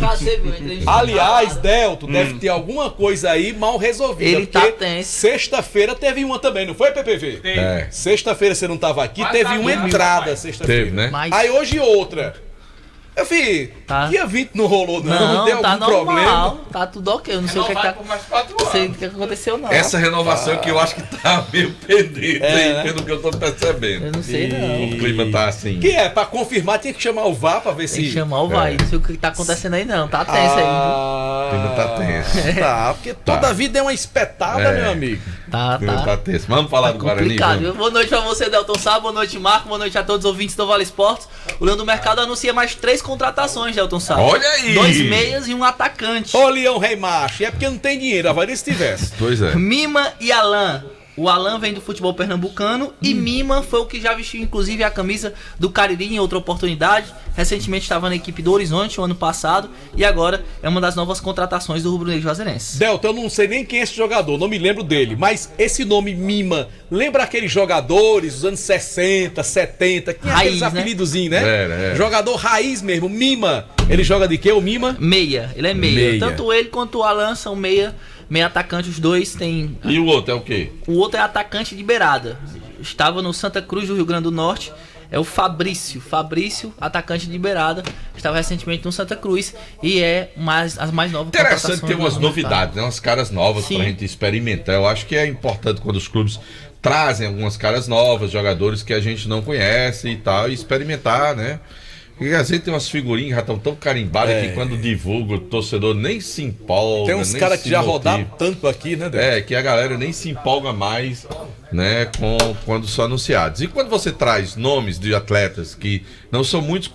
Aliás, Delto, deve ter alguma coisa aí mal resolvida. Ele tá tenso. Sexta-feira teve uma também, não foi, PPV? Sexta-feira você não tava aqui, teve uma entrada sexta-feira. Teve, né? Aí hoje outra. Eu fiz, dia 20 não rolou não deu tá algum normal, problema. tá tudo ok, eu não sei o que tá... Não sei o que aconteceu não. Essa renovação que eu acho que tá meio pendente aí, né? pelo que eu tô percebendo. Eu não sei não. O clima tá assim. Que é, pra confirmar tinha que chamar o VAR pra ver se... Tem que chamar o VAR, não sei o que tá acontecendo aí não, tá tenso aí. O clima tá tenso. Tá, porque toda vida é uma espetada, meu amigo. Tá. Tá tenso. Vamos falar do Guarani, complicado. Boa noite pra você, Delton Sá, boa noite, Marco, boa noite a todos os ouvintes do Vale Esportes. O Leão do Mercado anuncia mais 3 contratações, Delton Sá. Olha aí! 2 meias e um atacante. Ô, Leão Rei Macho, é porque não tem dinheiro, avaria se tivesse. Pois é. Mima e Alain. O Alan vem do futebol pernambucano e Mima foi o que já vestiu inclusive a camisa do Cariri em outra oportunidade. Recentemente estava na equipe do Horizonte o ano passado e agora é uma das novas contratações do rubro-negro juazeirense. Delta, eu não sei nem quem é esse jogador, não me lembro dele, mas esse nome Mima, lembra aqueles jogadores dos anos 60, 70, que tinha aqueles apelidozinhos, né? Era. Jogador raiz mesmo, Mima. Ele joga de quê, o Mima? Meia, ele é meia. Tanto ele quanto o Alan são meia atacante, os dois têm... E o outro é o quê? O outro é atacante de beirada. Estava no Santa Cruz do Rio Grande do Norte. É o Fabrício, atacante de beirada. Estava recentemente no Santa Cruz e é as mais novas. Interessante ter umas novidades, né? Umas caras novas pra gente experimentar. Eu acho que é importante quando os clubes trazem algumas caras novas, jogadores que a gente não conhece e tal, e experimentar, né? Porque às vezes tem umas figurinhas que já estão tão carimbadas que quando divulga o torcedor nem se empolga. Tem uns caras que já rodaram tanto aqui, né, Deus? Que a galera nem se empolga mais, né, quando são anunciados. E quando você traz nomes de atletas que não são muito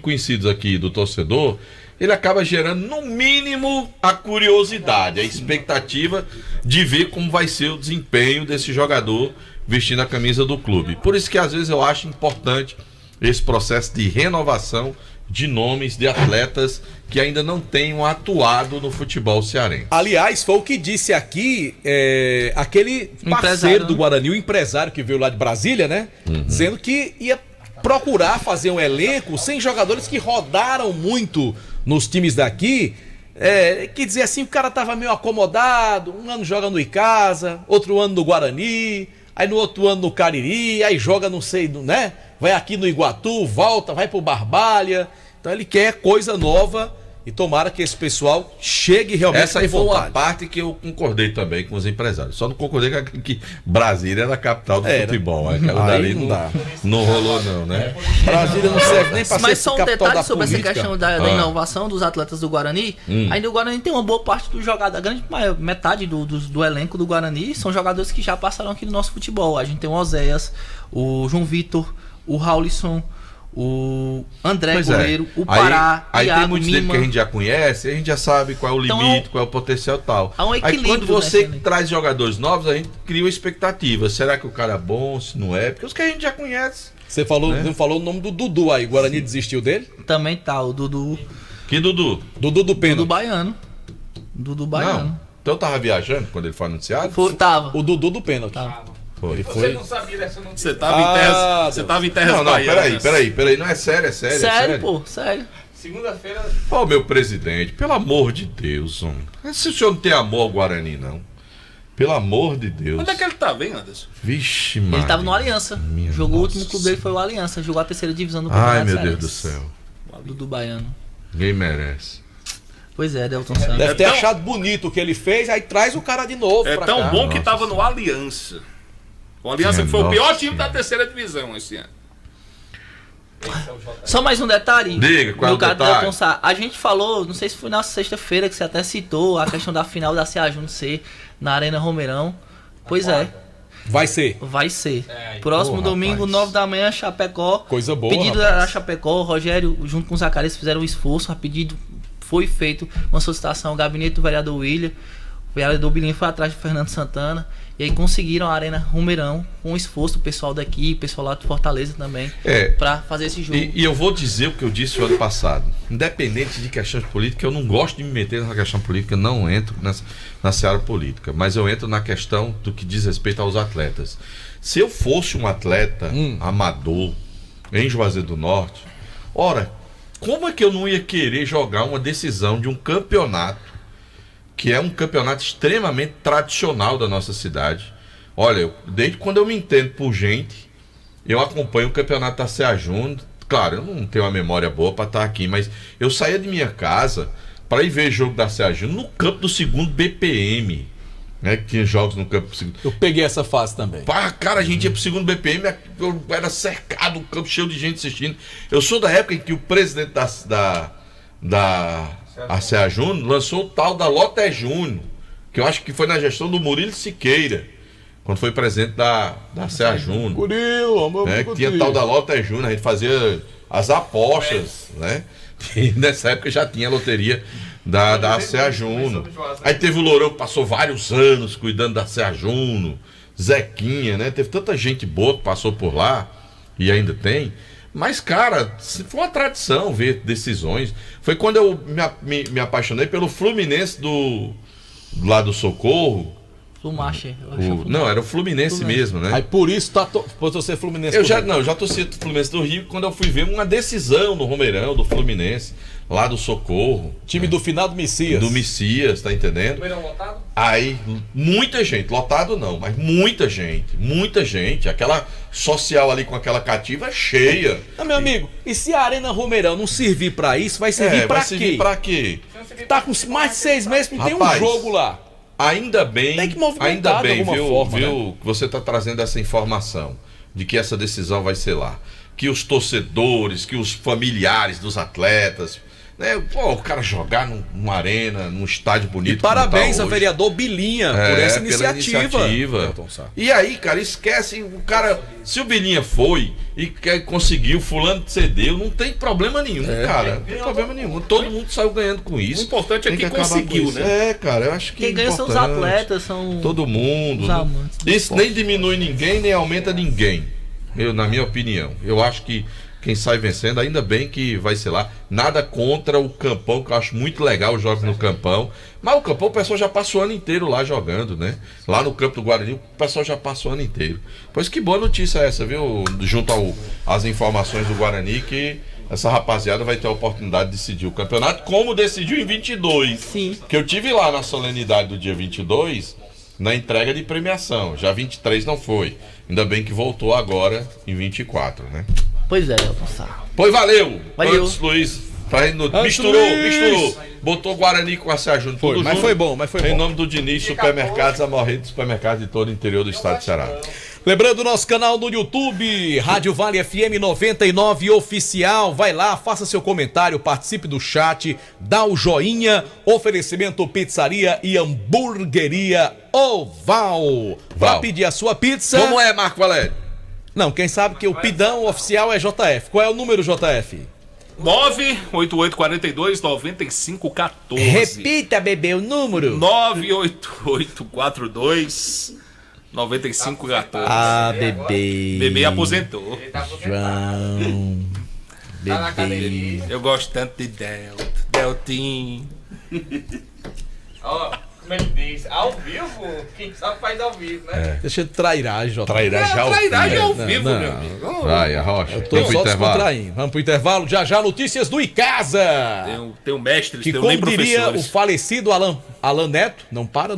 conhecidos aqui do torcedor, ele acaba gerando, no mínimo, a curiosidade, a expectativa de ver como vai ser o desempenho desse jogador vestindo a camisa do clube. Por isso que às vezes eu acho importante esse processo de renovação de nomes de atletas que ainda não tenham atuado no futebol cearense. Aliás, foi o que disse aqui aquele parceiro do Guarani, o empresário que veio lá de Brasília, né? Dizendo que ia procurar fazer um elenco sem jogadores que rodaram muito nos times daqui. Que dizer assim, o cara tava meio acomodado, um ano joga no Icasa, outro ano no Guarani, aí no outro ano no Cariri, aí joga não sei, né? Vai aqui no Iguatu, volta, vai pro Barbalha. Então ele quer coisa nova e tomara que esse pessoal chegue realmente. Essa aí foi uma parte que eu concordei também com os empresários. Só não concordei que Brasília era a capital do futebol. Aquela dali não rolou não, né? Brasília não serve nem para ser Mas só um capital detalhe da sobre política. essa questão da inovação dos atletas do Guarani. Ainda o Guarani tem uma boa parte do jogador, a grande metade do elenco do Guarani são jogadores que já passaram aqui no nosso futebol. A gente tem o Oséias, o João Vitor, o Raulisson, o André Goleiro, o Pará, aí Iago, tem muitos deles que a gente já conhece, a gente já sabe qual é o limite, qual é o potencial e tal. Há um equilíbrio. Aí quando você traz jogadores novos, a gente cria uma expectativa. Será que o cara é bom, se não é? Porque os que a gente já conhece. Você falou, não falou o nome do Dudu aí, o Guarani desistiu dele? Também tá, o Dudu. Que Dudu? Dudu do Pênalti. Dudu Baiano. Não. Então eu tava viajando quando ele foi anunciado? Tava. O Dudu do Pênalti. Foi. Você não sabia dessa notícia. Você tava em terras baianas. Peraí, não é sério, é sério. Sério, pô, sério. Segunda-feira. Ô, meu presidente, pelo amor de Deus, homem. Se o senhor não tem amor ao Guarani, não. Pelo amor de Deus. Onde é que ele tava, hein, Anderson? Vixe, mano. Ele tava no Aliança. O último clube dele foi o Aliança. Jogou a terceira divisão do Campeonato. Ai, meu Deus do céu. Dudu Baiano. Ninguém merece. Pois é, Delton Santos. Deve ter achado bonito o que ele fez, aí traz o cara de novo pra cá. É tão bom que tava no Aliança. O Aliança que foi o pior time da terceira divisão esse ano. Só mais um detalhe. Diga, qual é o detalhe? A gente falou, não sei se foi na sexta-feira que você até citou a questão da final da CA Júnior C na Arena Romeirão. Pois é. Vai ser. Próximo domingo, 9 da manhã, Chapecó. Coisa boa. Pedido da Chapecó, o Rogério, junto com o Zacarias, fizeram um esforço. A pedido foi feito uma solicitação ao gabinete do vereador William. O vereador Bilinho foi atrás de Fernando Santana. E aí conseguiram a Arena Romeirão com o esforço do pessoal daqui, pessoal lá de Fortaleza também, pra fazer esse jogo. E eu vou dizer o que eu disse o ano passado. Independente de questões políticas, eu não gosto de me meter nessa questão política, não entro na seara política, mas eu entro na questão do que diz respeito aos atletas. Se eu fosse um atleta amador em Juazeiro do Norte, ora, como é que eu não ia querer jogar uma decisão de um campeonato que é um campeonato extremamente tradicional da nossa cidade? Olha, desde quando eu me entendo por gente, eu acompanho o campeonato da CA Júnior. Claro, eu não tenho uma memória boa para estar aqui, mas eu saía de minha casa para ir ver jogo da CA Júnior no campo do 2º BPM, né, que tinha jogos no campo do 2º. Eu peguei essa fase também. Cara, a gente ia pro 2º BPM, eu era cercado, o campo cheio de gente assistindo. Eu sou da época em que o presidente a CA Júnior lançou o tal da Loté Júnior, que eu acho que foi na gestão do Murilo Siqueira, quando foi presidente da CA Júnior. Murilo, que tinha tal da Loté Júnior, a gente fazia as apostas, né? E nessa época já tinha a loteria da CA Júnior. Aí teve o Lourão que passou vários anos cuidando da CA Júnior, Zequinha, né? Teve tanta gente boa que passou por lá e ainda tem. Mas, cara, foi uma tradição ver decisões. Foi quando eu me apaixonei pelo Fluminense lá do Socorro. Flumache. Não, era o Fluminense mesmo, né? Aí por isso por torcer Fluminense. Eu já torci o Fluminense do Rio quando eu fui ver uma decisão no Romeirão do Fluminense, lá do Socorro. Time do finado Messias. Do Messias, tá entendendo? Romeirão lotado? Aí, muita gente, lotado não, mas muita gente. Aquela social ali com aquela cativa cheia. Não, meu amigo, e se a Arena Romeirão não servir pra isso, vai servir pra quê? Vai servir pra quê? Tá com mais de 6 meses, não tem um jogo lá. Ainda bem, tem que movimentar de alguma forma, viu, que você está trazendo essa informação de que essa decisão vai ser lá. Que os torcedores, que os familiares dos atletas, né? Pô, o cara jogar numa arena, num estádio bonito. E parabéns ao vereador Bilinha por essa iniciativa. E aí, cara, esquece o cara. Se o Bilinha foi e conseguiu, fulano cedeu, não tem problema nenhum, cara. Não tem problema nenhum. Todo mundo saiu ganhando com isso. O importante é que conseguiu, né? Cara, eu acho que quem ganha são os atletas, são todo mundo. Os amantes do isso esporte. Nem diminui ninguém, nem aumenta ninguém. Na minha opinião. Eu acho que quem sai vencendo, ainda bem que vai ser lá. Nada contra o Campão, que eu acho muito legal os jogos no Campão. Mas o Campão, o pessoal já passa o ano inteiro lá jogando, né? Lá no campo do Guarani, o pessoal já passa o ano inteiro. Pois que boa notícia essa, viu? Junto às informações do Guarani, que essa rapaziada vai ter a oportunidade de decidir o campeonato, como decidiu em 22. Sim. Que eu tive lá na solenidade do dia 22, na entrega de premiação. Já 23 não foi. Ainda bem que voltou agora em 24, né? Pois é, Elton Sá. Pois valeu. Valeu. Antes, Luiz. Misturou. Botou Guarani com a Sérgio. Foi, mas foi bom, Em nome do Diniz Supermercados, a morrer do supermercado de todo o interior do estado de Ceará. Lembrando o nosso canal no YouTube, Rádio Vale FM 99 Oficial. Vai lá, faça seu comentário, participe do chat, dá o joinha. Oferecimento Pizzaria e Hamburgueria Oval. Pra pedir a sua pizza. Como é, Marco Valério? Não, quem sabe que o pidão oficial é JF. Qual é o número, JF? 98842-9514. Repita, bebê, o número. 98842-9514. Ah, bebê. Bebê aposentou. João. Bebê. Eu gosto tanto de Deltinho. Ó. Como ele diz, ao vivo, quem sabe faz ao vivo, né? Deixa de trairagem, Jota. Trairagem ao vivo, meu amigo. Vai, Arrocha. Eu tô só descontraindo. Vamos pro intervalo. Já já notícias do Icasa. Tem um mestre, que tem como nem diria professores. o falecido Alan Neto, não para.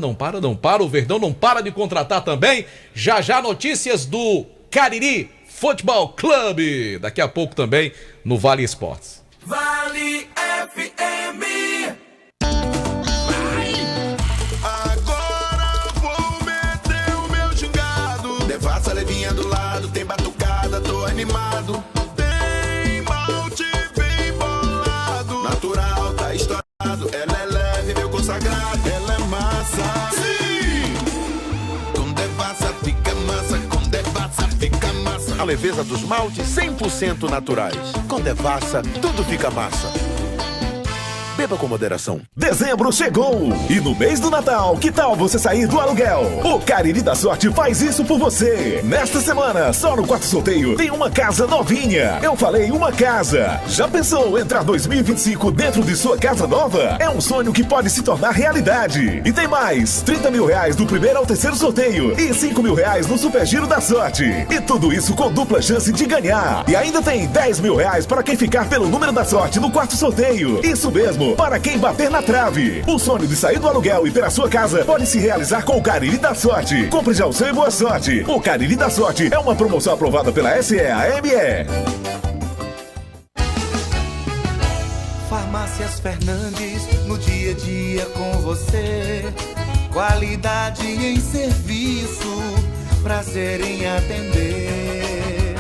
O Verdão não para de contratar também. Já já notícias do Cariri Futebol Clube. Daqui a pouco também no Vale Esportes. Vale FM. Devassa levinha do lado, tem batucada, tô animado. Tem malte bem bolado, natural, tá estourado. Ela é leve, meu consagrado, ela é massa. Sim! Com devassa fica massa, com devassa fica massa. A leveza dos maltes 100% naturais. Com devassa, tudo fica massa. Beba com moderação. Dezembro chegou! E no mês do Natal, que tal você sair do aluguel? O Cariri da Sorte faz isso por você. Nesta semana, só no quarto sorteio, tem uma casa novinha. Eu falei uma casa. Já pensou entrar 2025 dentro de sua casa nova? É um sonho que pode se tornar realidade. E tem mais, 30 mil reais do primeiro ao terceiro sorteio e 5 mil reais no Super Giro da Sorte. E tudo isso com dupla chance de ganhar. E ainda tem 10 mil reais para quem ficar pelo número da sorte no quarto sorteio. Isso mesmo, para quem bater na trave. O sonho de sair do aluguel e ter a sua casa pode se realizar com o Cariri da Sorte. Compre já o seu e boa sorte. O Cariri da Sorte é uma promoção aprovada pela SEAME. Farmácias Fernandes, no dia a dia com você. Qualidade em serviço, prazer em atender.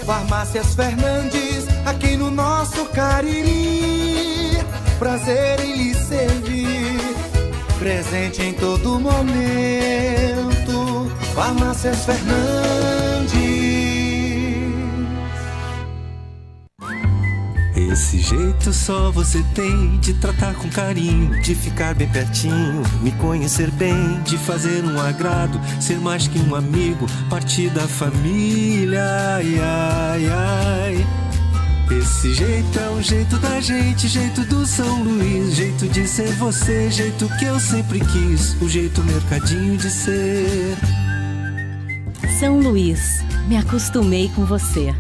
Farmácias Fernandes, aqui no nosso Cariri. Prazer em lhe servir, presente em todo momento. Farmácias Fernandes. Esse jeito só você tem de tratar com carinho, de ficar bem pertinho, me conhecer bem, de fazer um agrado, ser mais que um amigo, parte da família. Ai, ai, ai. Esse jeito é o jeito da gente, jeito do São Luís, jeito de ser você, jeito que eu sempre quis, o jeito mercadinho de ser. São Luís, me acostumei com você.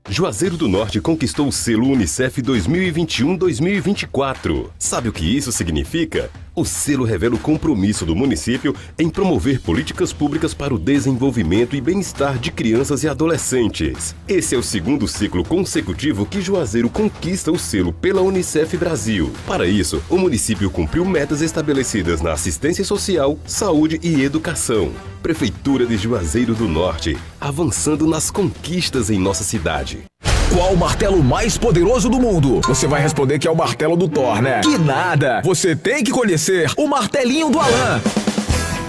Juazeiro do Norte conquistou o selo Unicef 2021-2024. Sabe o que isso significa? O selo revela o compromisso do município em promover políticas públicas para o desenvolvimento e bem-estar de crianças e adolescentes. Esse é o segundo ciclo consecutivo que Juazeiro conquista o selo pela Unicef Brasil. Para isso, o município cumpriu metas estabelecidas na assistência social, saúde e educação. Prefeitura de Juazeiro do Norte, avançando nas conquistas em nossa cidade. Qual o martelo mais poderoso do mundo? Você vai responder que é o martelo do Thor, né? Que nada! Você tem que conhecer o martelinho do Alan.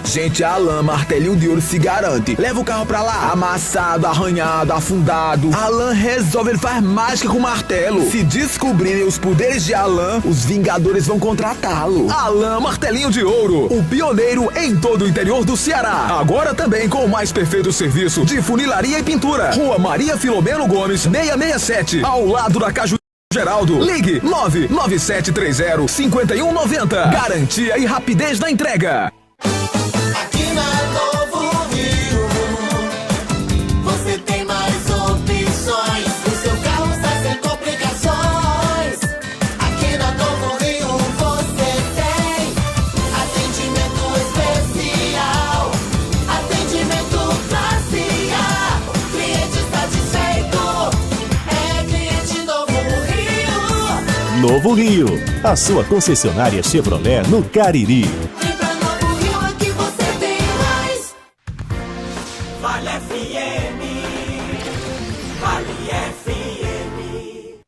Gente, a Alan Martelinho de Ouro se garante. Leva o carro pra lá, amassado, arranhado, afundado. Alan resolve, ele faz mágica com o martelo. Se descobrirem os poderes de Alan, os Vingadores vão contratá-lo. Alan Martelinho de Ouro, o pioneiro em todo o interior do Ceará. Agora também com o mais perfeito serviço de funilaria e pintura. Rua Maria Filomeno Gomes, 667, ao lado da Caju Geraldo. Ligue 99730-5190. Garantia e rapidez na entrega. Aqui na Novo Rio, você tem mais opções. O seu carro sai sem complicações. Aqui na Novo Rio você tem atendimento especial, atendimento classe A. Cliente satisfeito é cliente Novo Rio. Novo Rio, a sua concessionária Chevrolet no Cariri. Vale FM, Vale FM.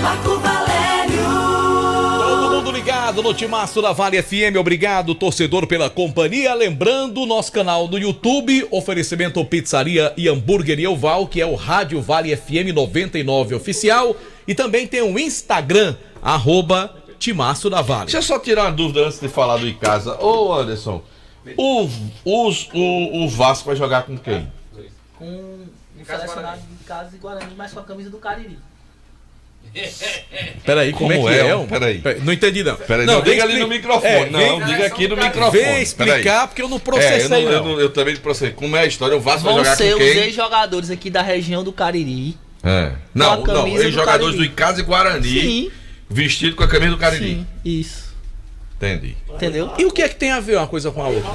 Marco Valério. Todo mundo ligado no Timaço da Vale FM. Obrigado, torcedor, pela companhia. Lembrando, nosso canal do YouTube, oferecimento Pizzaria e Hambúrguer Oval, que é o Rádio Vale FM 99 Oficial. E também tem o Instagram, @Timaço da Vale. Deixa eu só tirar uma dúvida antes de falar do Icasa. Ô, Anderson, o Vasco vai jogar com quem? Com o selecionado de Casa e Guarani, mas com a camisa do Cariri. Peraí, como é que é? Peraí. Não entendi, não. Peraí, não, diga ali no microfone. Diga aqui no microfone. Vem explicar, porque eu não processei, eu também não processei. Como é a história? O Vasco vai jogar com quem? Vão ser os ex-jogadores aqui da região do Cariri. Não, ex-jogadores do Icasa e Guarani. Sim. Vestido com a camisa do Cariri. Sim, isso. Entendi. Entendeu? E o que é que tem a ver uma coisa com a outra?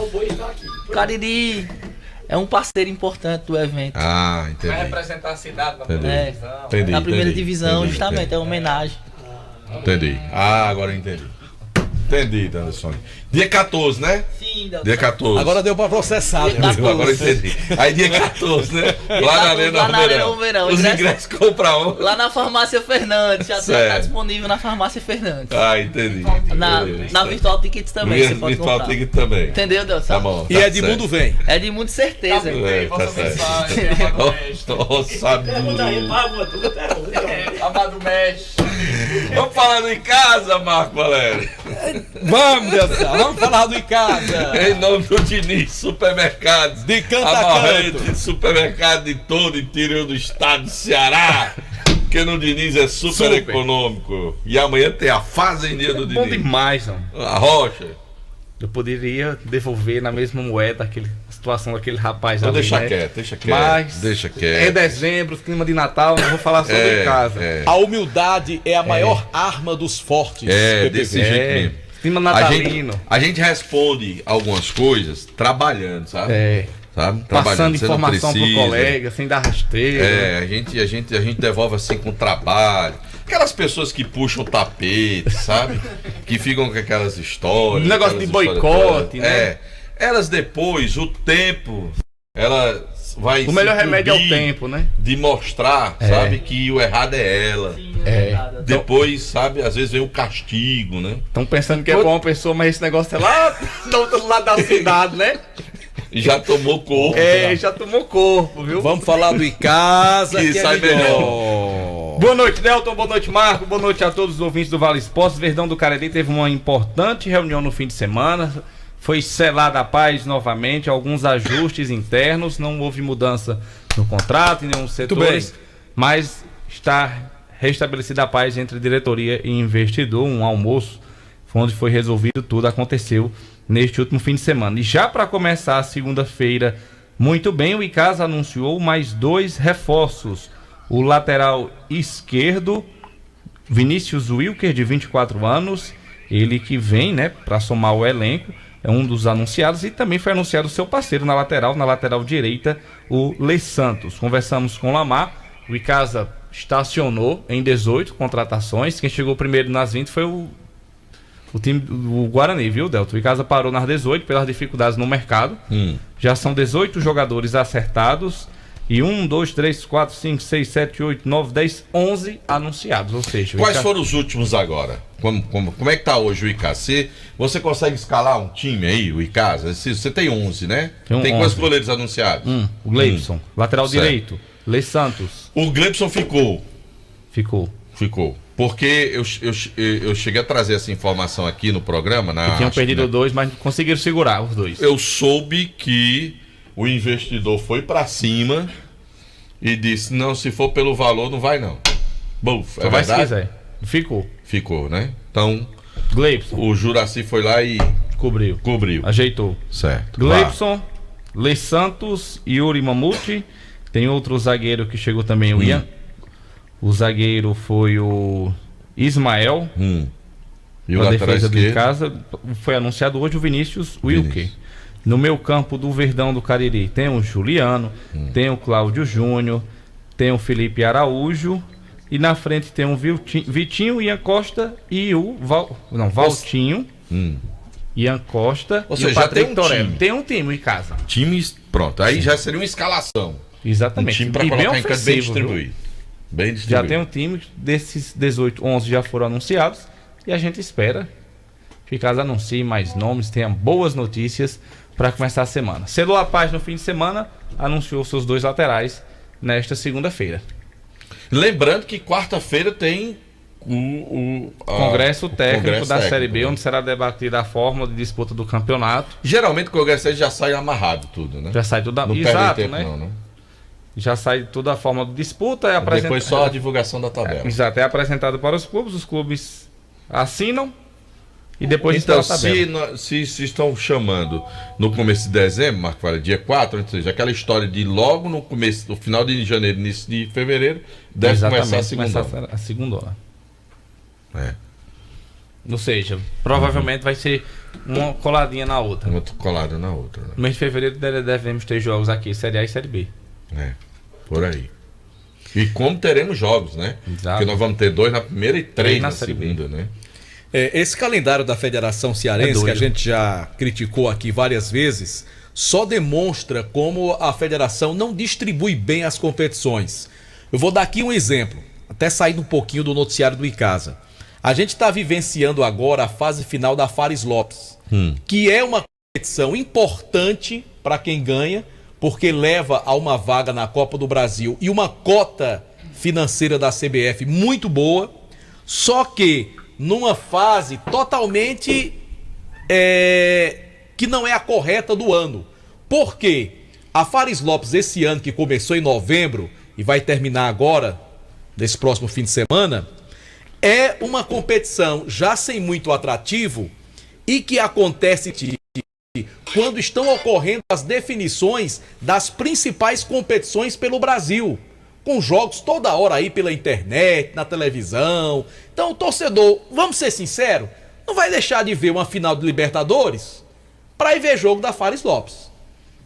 O Cariri é um parceiro importante do evento. Ah, entendi. Vai representar a cidade na primeira divisão. Na primeira divisão, justamente, é uma homenagem. Entendi. Ah, agora eu entendi. Entendi, Anderson. Dia 14, né? Sim, dia 14. Agora deu pra processar. Agora eu entendi. Aí dia 14, né? Lá na Arena Romeirão. Os ingressos compram lá na Farmácia Fernandes. Já está disponível na Farmácia Fernandes. Ah, entendi. Na Virtual Tickets também. Você pode Virtual comprar. Ticket também. Entendeu, Deus? Tá bom. E Edmundo vem. Edmundo, certeza. Tá certo. Sabe. Amado Mestre. Vamos falar do Em Casa, Marco Valério. Vamos, Deus. Vamos falar do Em Casa. Em nome do Diniz Supermercados. De canto a a canto. Supermercado de todo o interior do estado do Ceará. Porque no Diniz é super econômico. E amanhã tem a fazendinha do Diniz. Bom demais, não. A Rocha. Eu poderia devolver na mesma moeda a situação daquele rapaz ali, deixa né? quieto. Mas deixa quieto. É dezembro, clima de Natal, não vou falar sobre Em Casa. A humildade é a maior arma dos fortes. Desse jeito mesmo. Clima natalino. A gente responde algumas coisas trabalhando, sabe? Sabe? Passando informação pro colega, sem dar rasteira. A gente devolve assim com trabalho. Aquelas pessoas que puxam o tapete, sabe? Que ficam com aquelas histórias. Negócio de boicote, né? Elas depois, o tempo, ela vai. O melhor remédio é o tempo, né? De mostrar, sabe, que o errado é ela. Sim, é. Depois, sabe, às vezes vem o castigo, né? Estão pensando que é bom uma pessoa, mas esse negócio é lá do outro lado da cidade, né? Já tomou corpo. Já tomou corpo, viu? Vamos falar do Icasa, que sai melhor. Boa noite, Delton. Boa noite, Marco. Boa noite a todos os ouvintes do Vale Esportes. Verdão do Cariri teve uma importante reunião no fim de semana. Foi selada a paz novamente, alguns ajustes internos. Não houve mudança no contrato em nenhum setor, mas está restabelecida a paz entre diretoria e investidor. Um almoço onde foi resolvido tudo, aconteceu neste último fim de semana. E já para começar a segunda-feira, muito bem, o Icasa anunciou mais 2 reforços. O lateral esquerdo, Vinícius Wilker, de 24 anos, ele que vem, né, para somar o elenco, é um dos anunciados, e também foi anunciado o seu parceiro na lateral direita, o Lê Santos. Conversamos com o Lamar, o Icasa estacionou em 18 contratações, quem chegou primeiro nas 20 foi o time do Guarani, viu, Delton? O Icasa parou nas 18 pelas dificuldades no mercado. Já são 18 jogadores acertados e 1, 2, 3, 4, 5, 6, 7, 8, 9, 10, 11 anunciados. Ou seja, quais foram os últimos agora? Como é que tá hoje o Icasa? Você consegue escalar um time aí, o Icasa? Você tem 11, né? Tem quantos goleiros anunciados? O Gleibson, lateral direito. Lê Santos. O Gleibson ficou. Ficou. Porque eu cheguei a trazer essa informação aqui no programa. Tinham perdido 2, mas conseguiram segurar os 2. Eu soube que o investidor foi pra cima e disse, não, se for pelo valor, não vai não. Buf, é verdade? Se quiser. Ficou, né? Então, Gleibson. O Juraci foi lá e cobriu. Ajeitou. Certo. Gleibson, Lê Santos, Yuri Mamute. Tem outro zagueiro que chegou também, o Ian. O zagueiro foi o Ismael. E o lateral defesa do esquerdo? Icasa. Foi anunciado hoje o Vinícius Wilker. No meu campo do Verdão do Cariri tem o Juliano, tem o Cláudio Júnior, tem o Felipe Araújo, e na frente tem o Vitinho, Ian Costa e o Valtinho, Ian Costa. Ou seja, já tem um time. Tem um time em casa. Times, pronto. Aí já seria uma escalação. Exatamente. Um time para colocar em casa bem distribuído. Já tem um time, desses 18, 11 já foram anunciados, e a gente espera que o Icasa anuncie mais nomes, tenha boas notícias para começar a semana. Selou a paz no fim de semana, anunciou seus 2 laterais nesta segunda-feira. Lembrando que quarta-feira tem o Congresso Técnico da Série B, onde será debatida a fórmula de disputa do campeonato. Geralmente o Congresso Técnico já sai amarrado tudo, né? Já sai tudo não exato, tempo, né? Não. Já sai toda a forma de disputa. Depois só a divulgação da tabela. Exato, é apresentado para os clubes assinam e depois então, a tabela. Se estão chamando no começo de dezembro, Marco Vale, dia 4, ou seja, aquela história de logo no começo, no final de janeiro, início de fevereiro, deve começar a segunda. Ou seja, provavelmente vai ser uma coladinha na outra. Uma colada na outra. Né? No mês de fevereiro devemos ter jogos aqui, Série A e Série B. Por aí. E como teremos jogos, né? Exato. Porque nós vamos ter 2 na primeira e 3 na segunda, né? Esse calendário da Federação Cearense, que a gente já criticou aqui várias vezes, só demonstra como a federação não distribui bem as competições. Eu vou dar aqui um exemplo, até saindo um pouquinho do noticiário do Icasa. A gente está vivenciando agora a fase final da Fares Lopes, que é uma competição importante para quem ganha, porque leva a uma vaga na Copa do Brasil e uma cota financeira da CBF muito boa, só que numa fase totalmente que não é a correta do ano. Por quê? A Fares Lopes esse ano, que começou em novembro e vai terminar agora, nesse próximo fim de semana, é uma competição já sem muito atrativo e que acontece quando estão ocorrendo as definições das principais competições pelo Brasil, com jogos toda hora aí pela internet, na televisão. Então o torcedor, vamos ser sinceros, não vai deixar de ver uma final de Libertadores para ir ver jogo da Fares Lopes.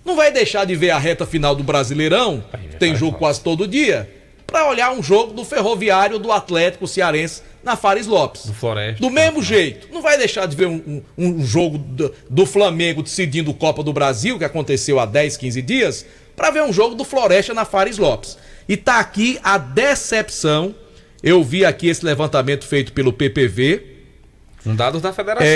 Não vai deixar de ver a reta final do Brasileirão, que tem jogo quase todo dia, para olhar um jogo do Ferroviário, do Atlético Cearense na Fares Lopes. Do Floresta. Do mesmo jeito. Não vai deixar de ver um jogo do Flamengo decidindo Copa do Brasil, que aconteceu há 10, 15 dias, para ver um jogo do Floresta na Fares Lopes. E tá aqui a decepção. Eu vi aqui esse levantamento feito pelo PPV. Dados da Federação.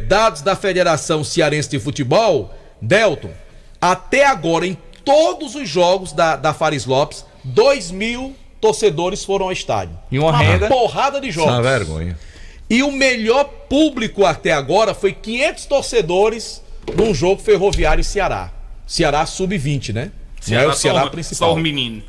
Dados da Federação Cearense de Futebol. Delton, Até agora, em todos os jogos da Fares Lopes, 2.000 torcedores foram ao estádio. E uma renda? Porrada de jogos. Isso é uma vergonha. E o melhor público até agora foi 500 torcedores num jogo Ferroviário e Ceará. Ceará sub-20, né? Não é o Ceará principal. Só o menino.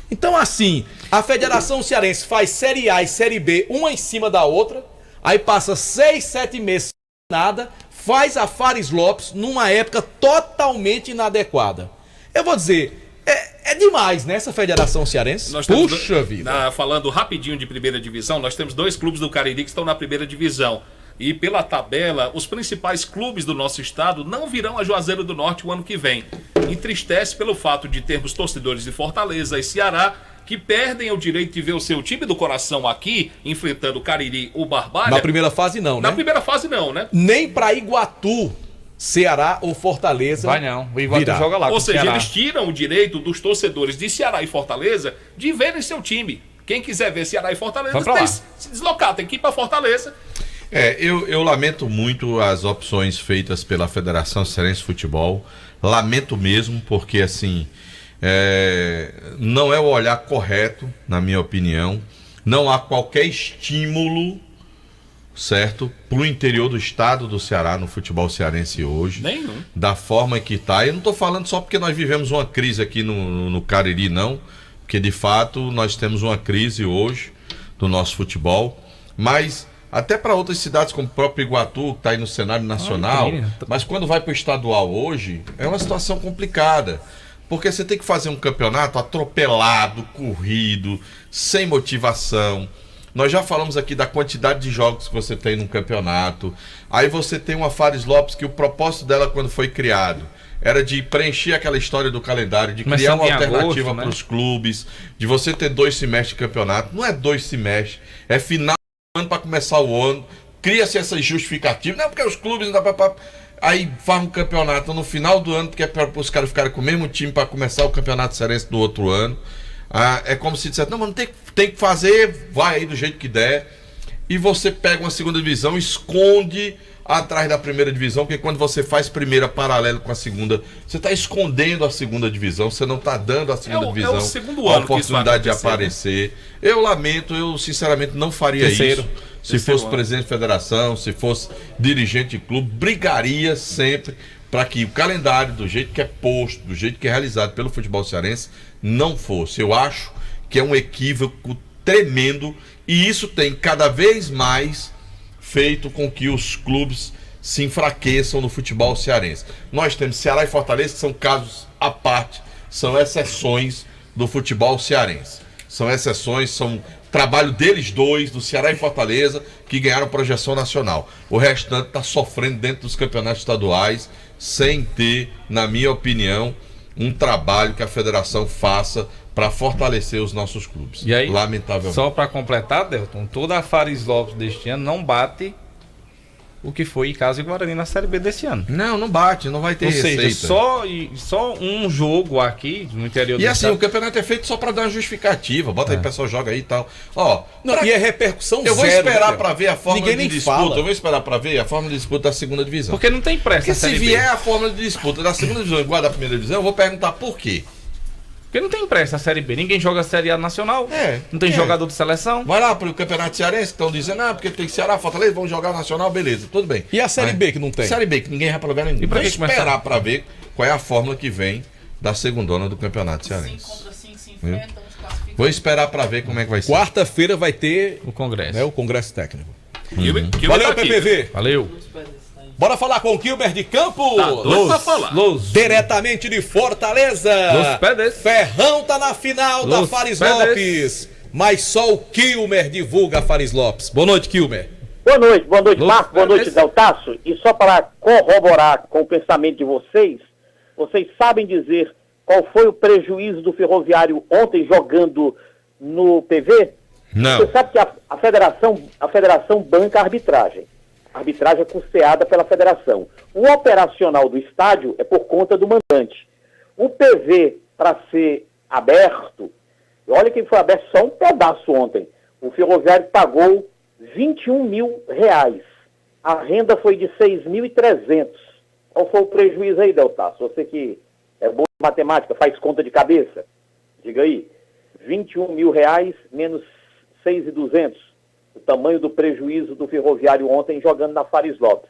Então, assim, a Federação Cearense faz Série A e Série B uma em cima da outra, aí passa 6, 7 meses sem nada, faz a Fares Lopes numa época totalmente inadequada. Eu vou dizer, é demais, né, essa Federação Cearense? Puxa vida. Falando rapidinho de primeira divisão, nós temos 2 clubes do Cariri que estão na primeira divisão. E pela tabela, os principais clubes do nosso estado não virão a Juazeiro do Norte o ano que vem. Entristece pelo fato de termos torcedores de Fortaleza e Ceará que perdem o direito de ver o seu time do coração aqui, enfrentando o Cariri, o Barbalha. Na primeira fase não, né? Na primeira fase não, né? Nem pra Iguatu, Ceará ou Fortaleza. Vai não, o Iguatu joga lá. Ou seja, eles tiram o direito dos torcedores de Ceará e Fortaleza de verem seu time. Quem quiser ver Ceará e Fortaleza tem que se deslocar, tem que ir pra Fortaleza. Eu lamento muito as opções feitas pela Federação Cearense de Futebol. Lamento mesmo, porque assim, não é o olhar correto, na minha opinião. Não há qualquer estímulo, certo, para o interior do estado do Ceará, no futebol cearense hoje. Nenhum. Da forma que está. Eu não estou falando só porque nós vivemos uma crise aqui no Cariri, não. Porque de fato nós temos uma crise hoje do nosso futebol. Mas até para outras cidades, como o próprio Iguatu, que está aí no cenário nacional, mas quando vai para o estadual hoje, é uma situação complicada. Porque você tem que fazer um campeonato atropelado, corrido, sem motivação. Nós já falamos aqui da quantidade de jogos que você tem num campeonato. Aí você tem uma Fares Lopes que o propósito dela quando foi criado era de preencher aquela história do calendário, de criar uma alternativa para os clubes, de você ter 2 semestres de campeonato. Não é 2 semestres, é final ano para começar o ano, cria-se essas justificativas, não porque os clubes não dá pra... Aí faz um campeonato no final do ano, porque é para os caras ficarem com o mesmo time para começar o campeonato cearense do outro ano. É como se dissesse, não, mas tem que fazer, vai aí do jeito que der. E você pega uma segunda divisão, esconde atrás da primeira divisão, porque quando você faz primeira paralelo com a segunda, você está escondendo a segunda divisão, você não está dando a segunda divisão a oportunidade de aparecer. Eu lamento, eu sinceramente não faria isso. Se fosse presidente de federação, se fosse dirigente de clube, brigaria sempre para que o calendário, do jeito que é posto, do jeito que é realizado pelo futebol cearense, não fosse. Eu acho que é um equívoco tremendo e isso tem cada vez mais feito com que os clubes se enfraqueçam no futebol cearense. Nós temos Ceará e Fortaleza, que são casos à parte, são exceções do futebol cearense. São exceções, são trabalho deles dois, do Ceará e Fortaleza, que ganharam projeção nacional. O restante está sofrendo dentro dos campeonatos estaduais, sem ter, na minha opinião, um trabalho que a federação faça para fortalecer os nossos clubes. E aí, lamentavelmente. Só para completar, Delton, toda a Fares Lopes deste ano não bate o que foi Icasa e Guarani na Série B desse ano. Não bate, não vai ter receita. Ou seja, só um jogo aqui no interior do estado. E assim, estado. o campeonato é feito só para dar uma justificativa. Bota aí, o pessoal joga aí e tal. E é repercussão zero. Eu vou esperar para ver a fórmula Ninguém de nem disputa. fala. Eu vou esperar para ver a fórmula de disputa da segunda divisão. Porque não tem pressa. Porque se vier a fórmula de disputa da segunda divisão igual a da primeira divisão, eu vou perguntar por quê. Porque não tem pressa a Série B. Ninguém joga a Série A nacional. Não tem jogador de seleção. Vai lá pro Campeonato Cearense, estão dizendo, porque tem Ceará, Fortaleza, vão jogar nacional, beleza, tudo bem. E a Série B que não tem? Série B que ninguém vai pra lugar nenhum. E pra Vamos que esperar pra ver qual é a fórmula que vem da segundona do Campeonato Cearense. Vou esperar pra ver como é que vai ser. Quarta-feira vai ter o Congresso. O Congresso Técnico. Valeu, PPV. Valeu. Bora falar com o Kilmer de Campos. Diretamente de Fortaleza. Ferrão tá na final da Fares Lopes. Mas só o Kilmer divulga a Fares Lopes. Boa noite, Kilmer. Boa noite, Marco. Boa noite, Deltaço. E só para corroborar com o pensamento de vocês sabem dizer qual foi o prejuízo do Ferroviário ontem jogando no PV? Não. Você sabe que a federação banca a arbitragem. A arbitragem é custeada pela federação. O operacional do estádio é por conta do mandante. O PV, para ser aberto, olha que foi aberto só um pedaço ontem. O Ferroviário pagou R$21 mil. A renda foi de 6.300. Qual foi o prejuízo aí, Deltaço? Você que É boa matemática, faz conta de cabeça. Diga aí, R$21 mil menos 6.200. O tamanho do prejuízo do Ferroviário ontem jogando na Fares Lopes.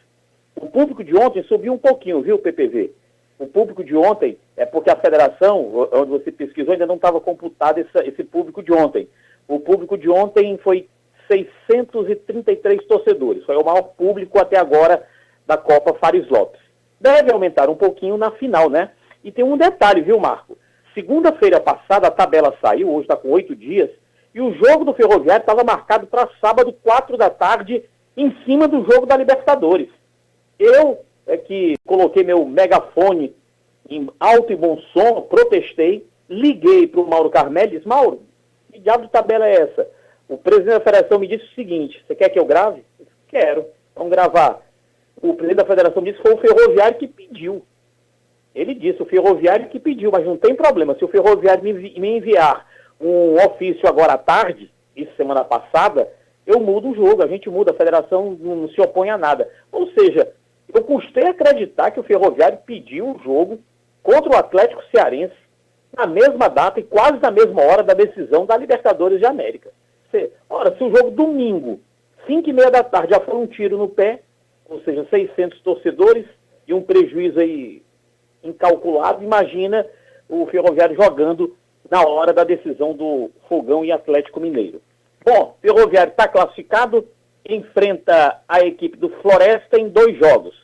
O público de ontem subiu um pouquinho, viu, PPV? O público de ontem é porque a federação, onde você pesquisou, ainda não estava computado esse público de ontem. O público de ontem foi 633 torcedores. Foi o maior público até agora da Copa Fares Lopes. Deve aumentar um pouquinho na final, né? E tem um detalhe, viu, Marco? Segunda-feira passada a tabela saiu, hoje está com 8 dias, e o jogo do Ferroviário estava marcado para sábado, 4 da tarde, em cima do jogo da Libertadores. Eu que coloquei meu megafone em alto e bom som, protestei, liguei para o Mauro Carmel e disse: Mauro, que diabo de tabela é essa? O presidente da federação me disse o seguinte: você quer que eu grave? Eu disse: quero, vamos gravar. O presidente da federação disse que foi o Ferroviário que pediu. Ele disse, o Ferroviário que pediu, mas não tem problema. Se o Ferroviário me enviar um ofício agora à tarde, isso semana passada, eu mudo o jogo, a gente muda, a federação não se opõe a nada. Ou seja, eu custei acreditar que o Ferroviário pediu o jogo contra o Atlético Cearense na mesma data e quase na mesma hora da decisão da Libertadores de América. Ora, se o jogo domingo, 5h30 da tarde, já foi um tiro no pé, ou seja, 600 torcedores e um prejuízo aí incalculável, imagina o Ferroviário jogando na hora da decisão do Fogão e Atlético Mineiro. Bom, o Ferroviário está classificado, enfrenta a equipe do Floresta em 2 jogos.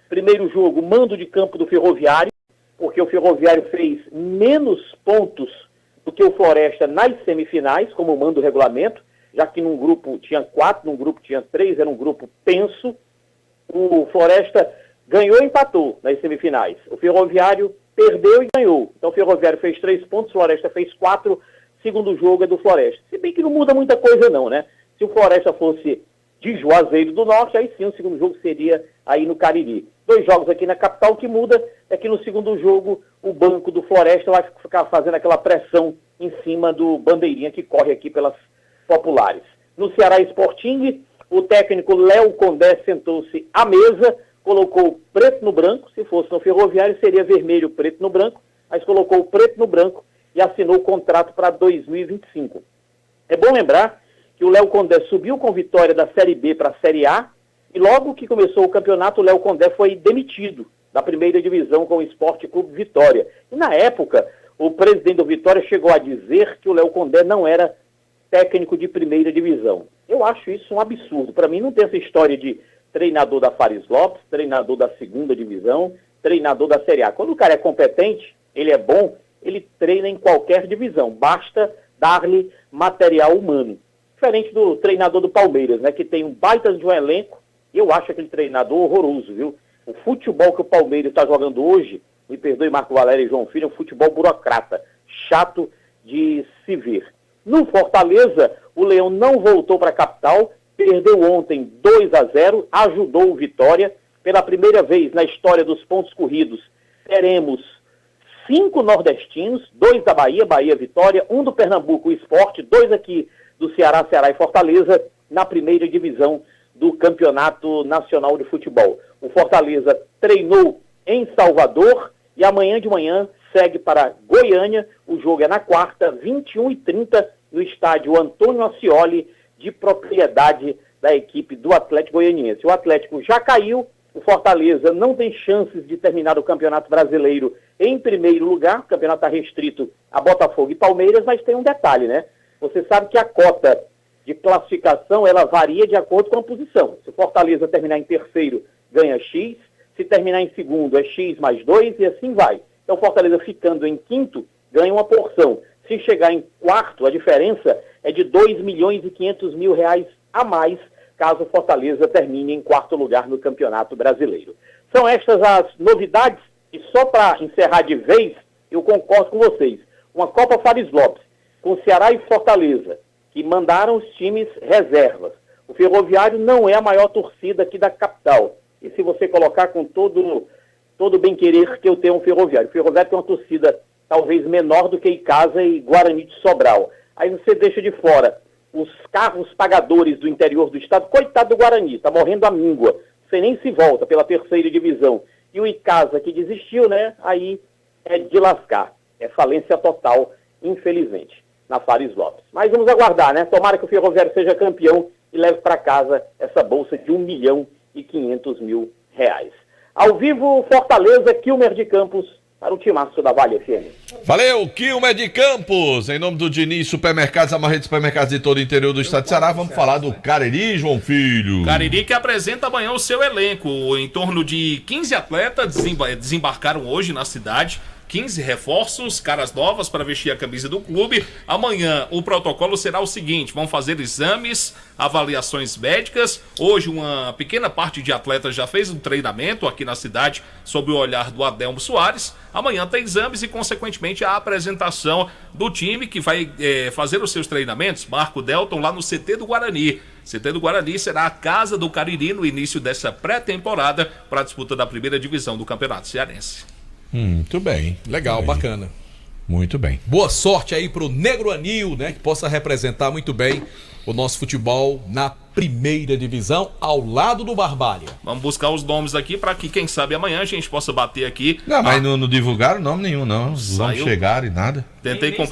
Primeiro jogo, mando de campo do Ferroviário, porque o Ferroviário fez menos pontos do que o Floresta nas semifinais, como manda o regulamento, já que num grupo tinha 4, num grupo tinha 3, era um grupo tenso. O Floresta ganhou e empatou nas semifinais. O Ferroviário perdeu e ganhou. Então o Ferroviário fez 3 pontos, o Floresta fez 4, segundo jogo é do Floresta. Se bem que não muda muita coisa não, né? Se o Floresta fosse de Juazeiro do Norte, aí sim o segundo jogo seria aí no Cariri. 2 jogos aqui na capital, o que muda é que no segundo jogo o banco do Floresta vai ficar fazendo aquela pressão em cima do bandeirinha que corre aqui pelas populares. No Ceará Sporting, o técnico Léo Condé sentou-se à mesa, colocou preto no branco, se fosse no Ferroviário seria vermelho, preto no branco, mas colocou preto no branco e assinou o contrato para 2025. É bom lembrar que o Léo Condé subiu com vitória da Série B para a Série A e logo que começou o campeonato o Léo Condé foi demitido da primeira divisão com o Esporte Clube Vitória. E na época o presidente do Vitória chegou a dizer que o Léo Condé não era técnico de primeira divisão. Eu acho isso um absurdo. Para mim não tem essa história de treinador da Fares Lopes, treinador da segunda divisão, treinador da Série A. Quando o cara é competente, ele é bom, ele treina em qualquer divisão. Basta dar-lhe material humano. Diferente do treinador do Palmeiras, né, que tem um baita de um elenco. Eu acho aquele treinador horroroso, viu? O futebol que o Palmeiras está jogando hoje, me perdoe Marco Valério e João Filho, é um futebol burocrata, chato de se ver. No Fortaleza, o Leão não voltou para a capital, perdeu ontem 2-0, ajudou o Vitória. Pela primeira vez na história dos pontos corridos, teremos 5 nordestinos, 2 da Bahia, Bahia Vitória, 1 do Pernambuco, o Sport, 2 aqui do Ceará, Ceará e Fortaleza, na primeira divisão do Campeonato Nacional de Futebol. O Fortaleza treinou em Salvador e amanhã de manhã segue para Goiânia. O jogo é na quarta, 21h30, no estádio Antônio Ascioli, de propriedade da equipe do Atlético Goianiense. O Atlético já caiu, o Fortaleza não tem chances de terminar o Campeonato Brasileiro em primeiro lugar. O campeonato está restrito a Botafogo e Palmeiras, mas tem um detalhe, né? Você sabe que a cota de classificação, ela varia de acordo com a posição. Se o Fortaleza terminar em terceiro, ganha X. Se terminar em segundo, é X mais 2 e assim vai. Então o Fortaleza ficando em quinto, ganha uma porção. Se chegar em quarto, a diferença é de R$2.500.000 a mais, caso o Fortaleza termine em quarto lugar no Campeonato Brasileiro. São estas as novidades, e só para encerrar de vez, eu concordo com vocês. Uma Copa Fares Lopes, com Ceará e Fortaleza, que mandaram os times reservas. O Ferroviário não é a maior torcida aqui da capital. E se você colocar com todo bem-querer que eu tenho um Ferroviário. O Ferroviário tem uma torcida talvez menor do que Icasa e Guarani de Sobral. Aí você deixa de fora os carros pagadores do interior do estado. Coitado do Guarani, está morrendo a míngua. Você nem se volta pela terceira divisão. E o Icasa que desistiu, né? Aí é de lascar. É falência total, infelizmente, na Fares Lopes. Mas vamos aguardar, né? Tomara que o Ferroviário seja campeão e leve para casa essa bolsa de R$1.500.000. Ao vivo, Fortaleza, Quilmer de Campos, para o timaço da Vale FM. Valeu, Quilmer de Campos, em nome do Diniz Supermercados, a maior rede de supermercados de todo o interior do estado de Ceará. Vamos falar do Cariri, João Filho. Cariri que apresenta amanhã o seu elenco. Em torno de 15 atletas desembarcaram hoje na cidade. 15 reforços, caras novas para vestir a camisa do clube. Amanhã o protocolo será o seguinte: vão fazer exames, avaliações médicas. Hoje uma pequena parte de atletas já fez um treinamento aqui na cidade sob o olhar do Adelmo Soares. Amanhã tem exames e consequentemente a apresentação do time que vai fazer os seus treinamentos, Marco Delton, lá no CT do Guarani. CT do Guarani será a casa do Cariri no início dessa pré-temporada para a disputa da primeira divisão do Campeonato Cearense. Muito bem. Legal, bem. Bacana. Muito bem. Boa sorte aí pro Negro Anil, né? Que possa representar muito bem o nosso futebol na primeira divisão, ao lado do Barbalha. Vamos buscar os nomes aqui para que, quem sabe, amanhã a gente possa bater aqui. Não, mas não divulgaram nome nenhum, não. Os nomes chegaram e nada. Tentei com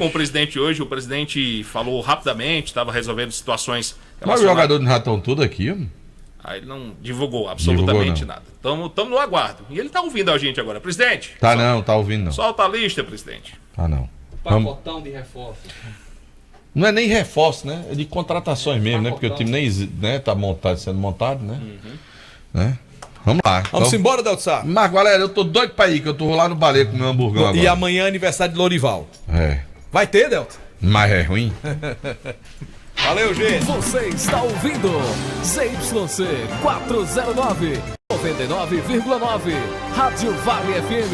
o presidente hoje, o presidente falou rapidamente, estava resolvendo situações Mas os jogadores não já estão tudo aqui, mano. Aí ele não divulgou absolutamente nada. Estamos no aguardo. E ele está ouvindo a gente agora. Presidente. Tá ouvindo não. Solta a lista, presidente. Tá não. Pacotão de reforço. Não é nem reforço, né? É de contratações mesmo, né? Porque o time nem tá sendo montado, né? Né? Vamos lá. Vamos embora, Delto Sá. Mas, galera, eu tô doido pra ir, que eu tô lá no baleio com meu hamburgão agora. E amanhã é aniversário de Lorival. É. Vai ter, Delto? Mas é ruim. Valeu, gente. Você está ouvindo ZYC 409, 99,9, Rádio Vale FM.